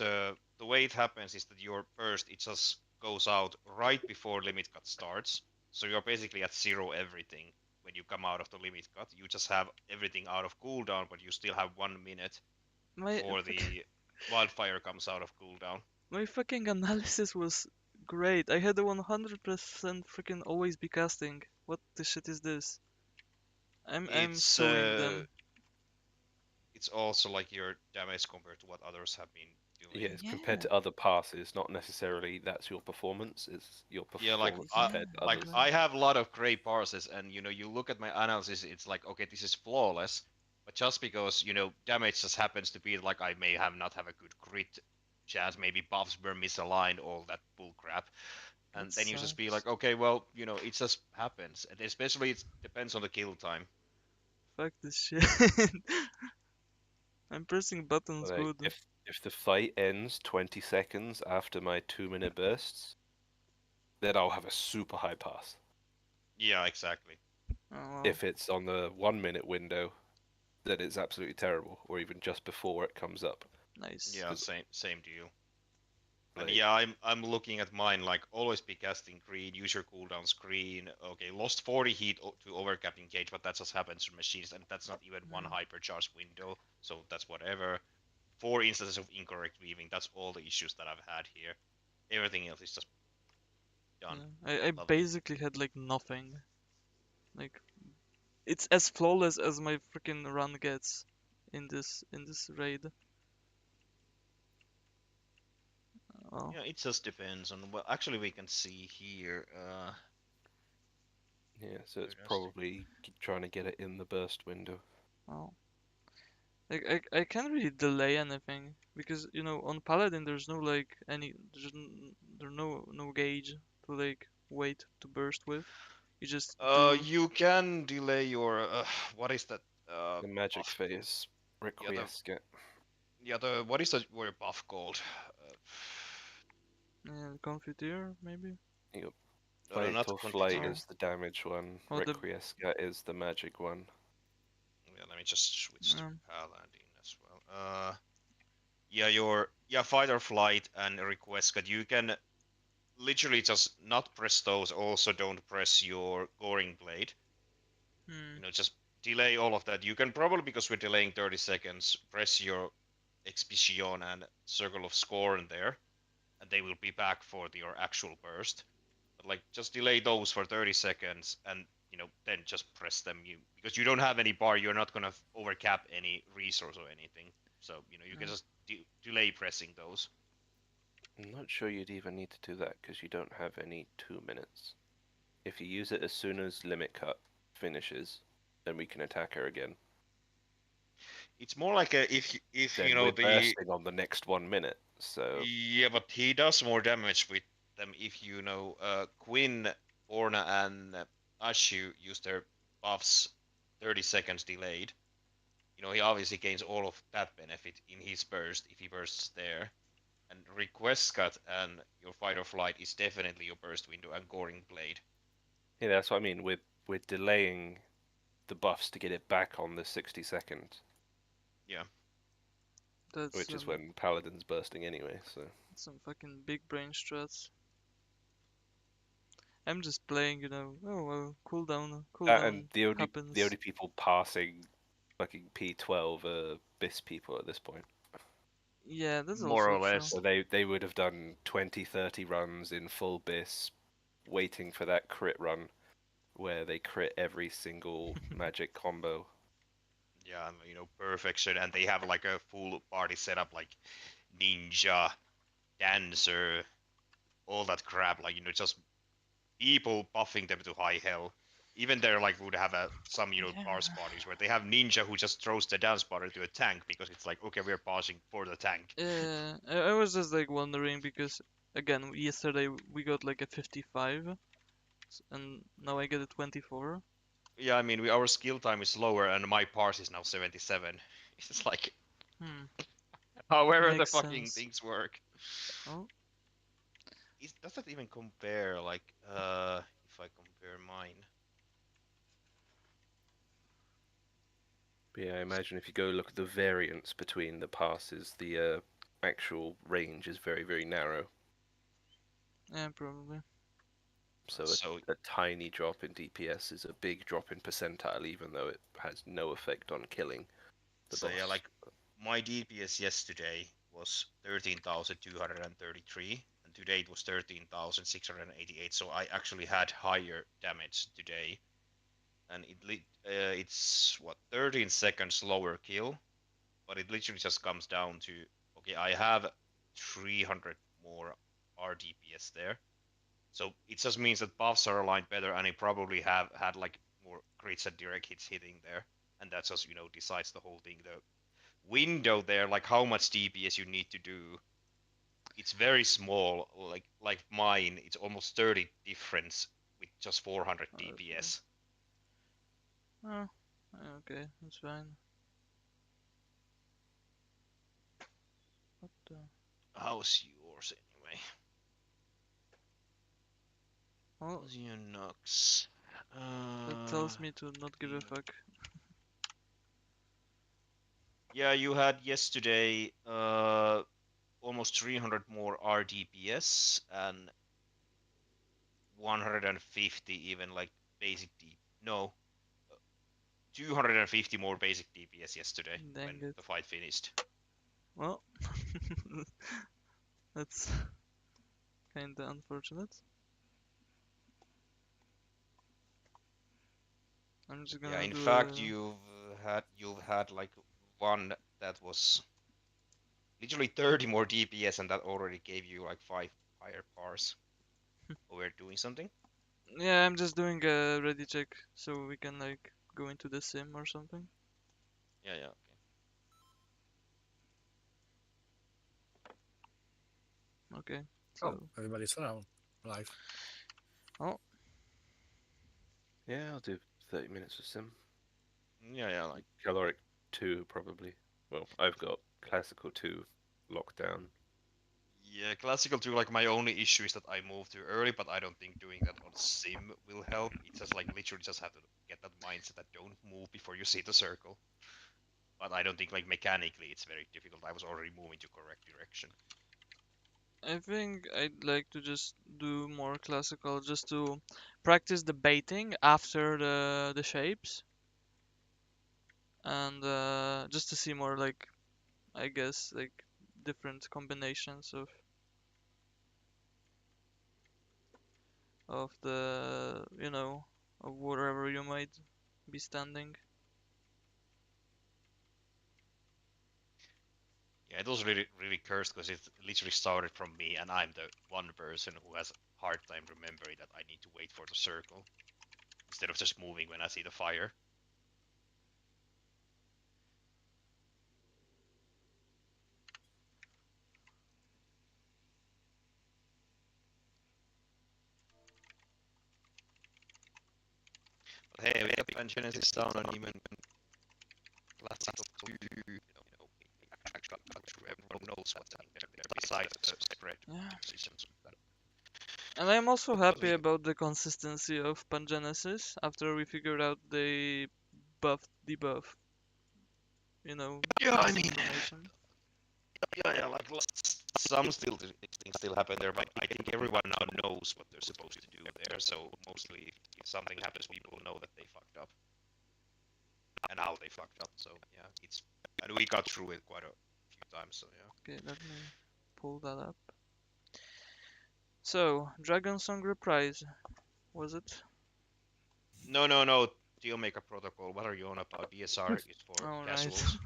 the way it happens is that your burst it just goes out right before limit cut starts. So you're basically at zero everything when you come out of the limit cut. You just have everything out of cooldown, but you still have 1 minute my before fuck- the wildfire comes out of cooldown. my fucking analysis was great. I had a 100% freaking always be casting. What the shit is this? I'm It's suing them. it's also like your damage compared to what others have been doing. Yeah, it's compared to other passes, not necessarily that's your performance. It's your Yeah, like performance Yeah, compared to like others. I have a lot of gray parses, and you look at my analysis, it's like okay, this is flawless, but just because damage just happens to be like I may have not have a good crit chance, maybe buffs were misaligned, all that bull crap, and that then you just be sucks. like, okay, well, it just happens, and especially it depends on the kill time. Fuck this shit. I'm pressing buttons Like good. if the fight ends 20 seconds after my 2 minute bursts, then I'll have a super high pass. Yeah, exactly. Oh, well. If it's on the 1 minute window, then it's absolutely terrible, or even just before it comes up. Nice. Yeah, 'Cause, same to you. And like, yeah, I'm looking at mine like always be casting green, use your cooldown screen. Okay, lost 40 heat to overcapping gauge, but that just happens to machines, and that's not even one hypercharge window, so that's whatever. 4 instances of incorrect weaving, that's all the issues that I've had here. Everything else is just done. Yeah. I Lovely. basically had like nothing. Like it's as flawless as my freaking run gets in this raid. Oh, Yeah, it just depends on well actually we can see here yeah, so it's just probably trying to get it in the burst window. oh. Like I can't really delay anything because on Paladin there's no like there's no gauge to like wait to burst with. You just do. you can delay your what is that The magic buff called? phase, Yeah, the Requiescat. yeah the what is the word buff called? Yeah, Confiteor maybe. You got No, not Vital Flight Confiteor. is the damage one, Oh, the Requiescat is the magic one. Yeah, let me just switch to um, Paladin as well. Yeah, your fight or flight and request cut. You can literally just not press those. Also, don't press your goring blade. Just delay all of that. You can probably because we're delaying 30 seconds. Press your Expiation and Circle of Scorn there, and they will be back for your actual burst. But like, just delay those for 30 seconds, and then just press them. Because you don't have any bar, you're not gonna overcap any resource or anything. So you can just delay pressing those. I'm not sure you'd even need to do that because you don't have any 2 minutes. If you use it as soon as limit cut finishes, then we can attack her again. It's more like if Then we're bursting on the next 1 minute, so yeah, but he does more damage with them if Quinn, Orna, and Ashu use their buffs 30 seconds delayed. He obviously gains all of that benefit in his burst if he bursts there. And request cut and your fight or flight is definitely your burst window and goring blade. Yeah, that's what I mean. We're delaying the buffs to get it back on the 60 seconds, Yeah. That's which is when Paladin's bursting anyway. So some fucking big brain strats. I'm just playing, you know. Oh well, and cooldown the only happens. people passing fucking P12 are BIS people at this point. Yeah, that's More also or less. true. So they would have done 20, 30 runs in full BIS, waiting for that crit run, where they crit every single magic combo. Yeah, you know, perfection, and they have like a full party setup, like ninja, dancer, all that crap. Like, you know, just people buffing them to high hell. Even there, like, would have some, you know, parse parties where they have ninja who just throws the dance party to a tank because it's like, okay, we're pausing for the tank. Yeah, I was just like wondering because again, yesterday we got like a 55, and now I get a 24. Yeah, I mean, our skill time is lower, and my parse is now 77. It's like, Hmm, however the makes fucking sense. things work. Oh, Does that even compare? Like, if I compare mine. But yeah, I imagine if you go look at the variance between the passes, the actual range is very, very narrow. yeah, probably. So So a tiny drop in DPS is a big drop in percentile, even though it has no effect on killing the So boss. yeah, like my DPS yesterday was 13,233, and today it was 13,688. So I actually had higher damage today, and it's what 13 seconds lower kill, but it literally just comes down to okay, I have 300 more RDPS there, so it just means that buffs are aligned better, and I probably have had like more crits and direct hits hitting there, and that just decides the whole thing. The window there, like how much DPS you need to do, it's very small. Like mine, it's almost 30 difference with just 400 Oh, that's weird. DPS. Oh, okay, that's fine. What the? How's yours anyway? Well, How's your Nox? that tells me to not give a fuck. Yeah, you had yesterday almost 300 more RDPS and 150 even like basic D. No, 250 more basic DPS yesterday when Dang it. the fight finished. Well, that's kinda unfortunate. I'm just Yeah, gonna in do fact, a... you've had like one that was literally 30 more DPS, and that already gave you like 5 higher bars. We're doing something. Yeah, I'm just doing a ready check so we can like go into the sim or something. Yeah, yeah, okay. Okay, Oh, so... everybody's around. Live. Oh, Yeah, I'll do 30 minutes of sim. Yeah, like Caloric 2, probably. Well, I've got Classical 2 locked down. yeah, classical 2. Like my only issue is that I moved too early, but I don't think doing that on sim will help. It's just like literally just have to get that mindset that don't move before you see the circle. But I don't think like mechanically it's very difficult. I was already moving to correct direction. I think I'd like to just do more classical just to practice the baiting after the shapes and just to see more like I guess like different combinations of the of wherever you might be standing. Yeah, it was really cursed because it literally started from me, and I'm the one person who has a hard time remembering that I need to wait for the circle instead of just moving when I see the fire. But hey, we have Pangenesis down and even classical 2, actually got through everyone knows what's happening there besides the separate Yeah. decisions. And I'm also happy about the consistency of Pangenesis after we figured out they buffed debuff. You know, Yeah, I mean, information. yeah, like some things still happen there, but I think everyone now knows what they're supposed to do there. So mostly, if something happens, people know that they fucked up and how they fucked up. So yeah, and we got through it quite a few times. So yeah. Okay, let me pull that up. So, Dragon Song Reprise, was it? No. Dealmaker protocol. What are you on about? DSR is for All right. casuals.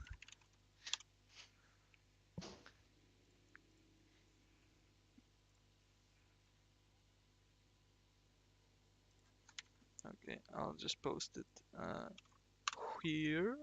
Okay, I'll just post it here.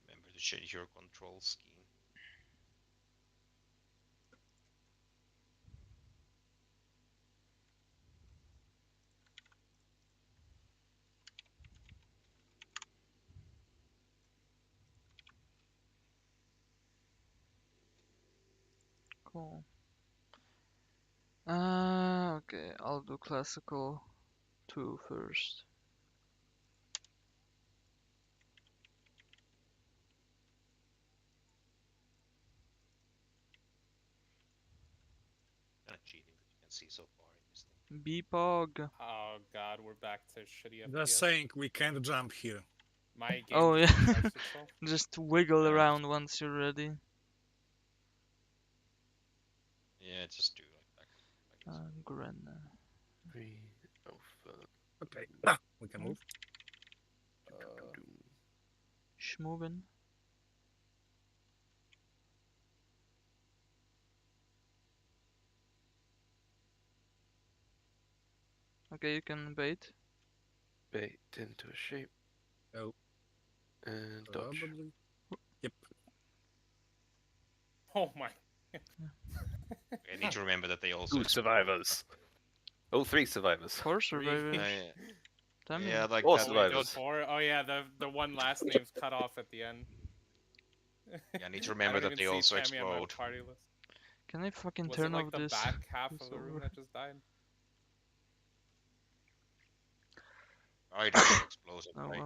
Remember to change your control scheme. Cool. Okay, I'll do classical 2 first. Kind of cheating that you can see so far in this thing. BPOG. Oh god, we're back to shitty FPS. Just saying, we can't jump here. My game Oh just yeah, refreshed itself. just wiggle Yeah. around once you're ready. Yeah, just do like back. Gren. 3 Alpha. Okay, we can move. Schmoven. Okay, you can bait. Bait into a shape. Oh, And dodge. probably. Yep. Oh my. I need to remember that they also 2 survivors. Oh, 3 survivors. 4 survivors. yeah. Damn Yeah, it. like All that. survivors. Four. Oh yeah, the one last name's cut off at the end. Yeah, I need to remember that they also explode. Party list. Can I fucking Was turn it like off the this? back half It's of the room over. that just died? I didn't explode. Oh Right? well.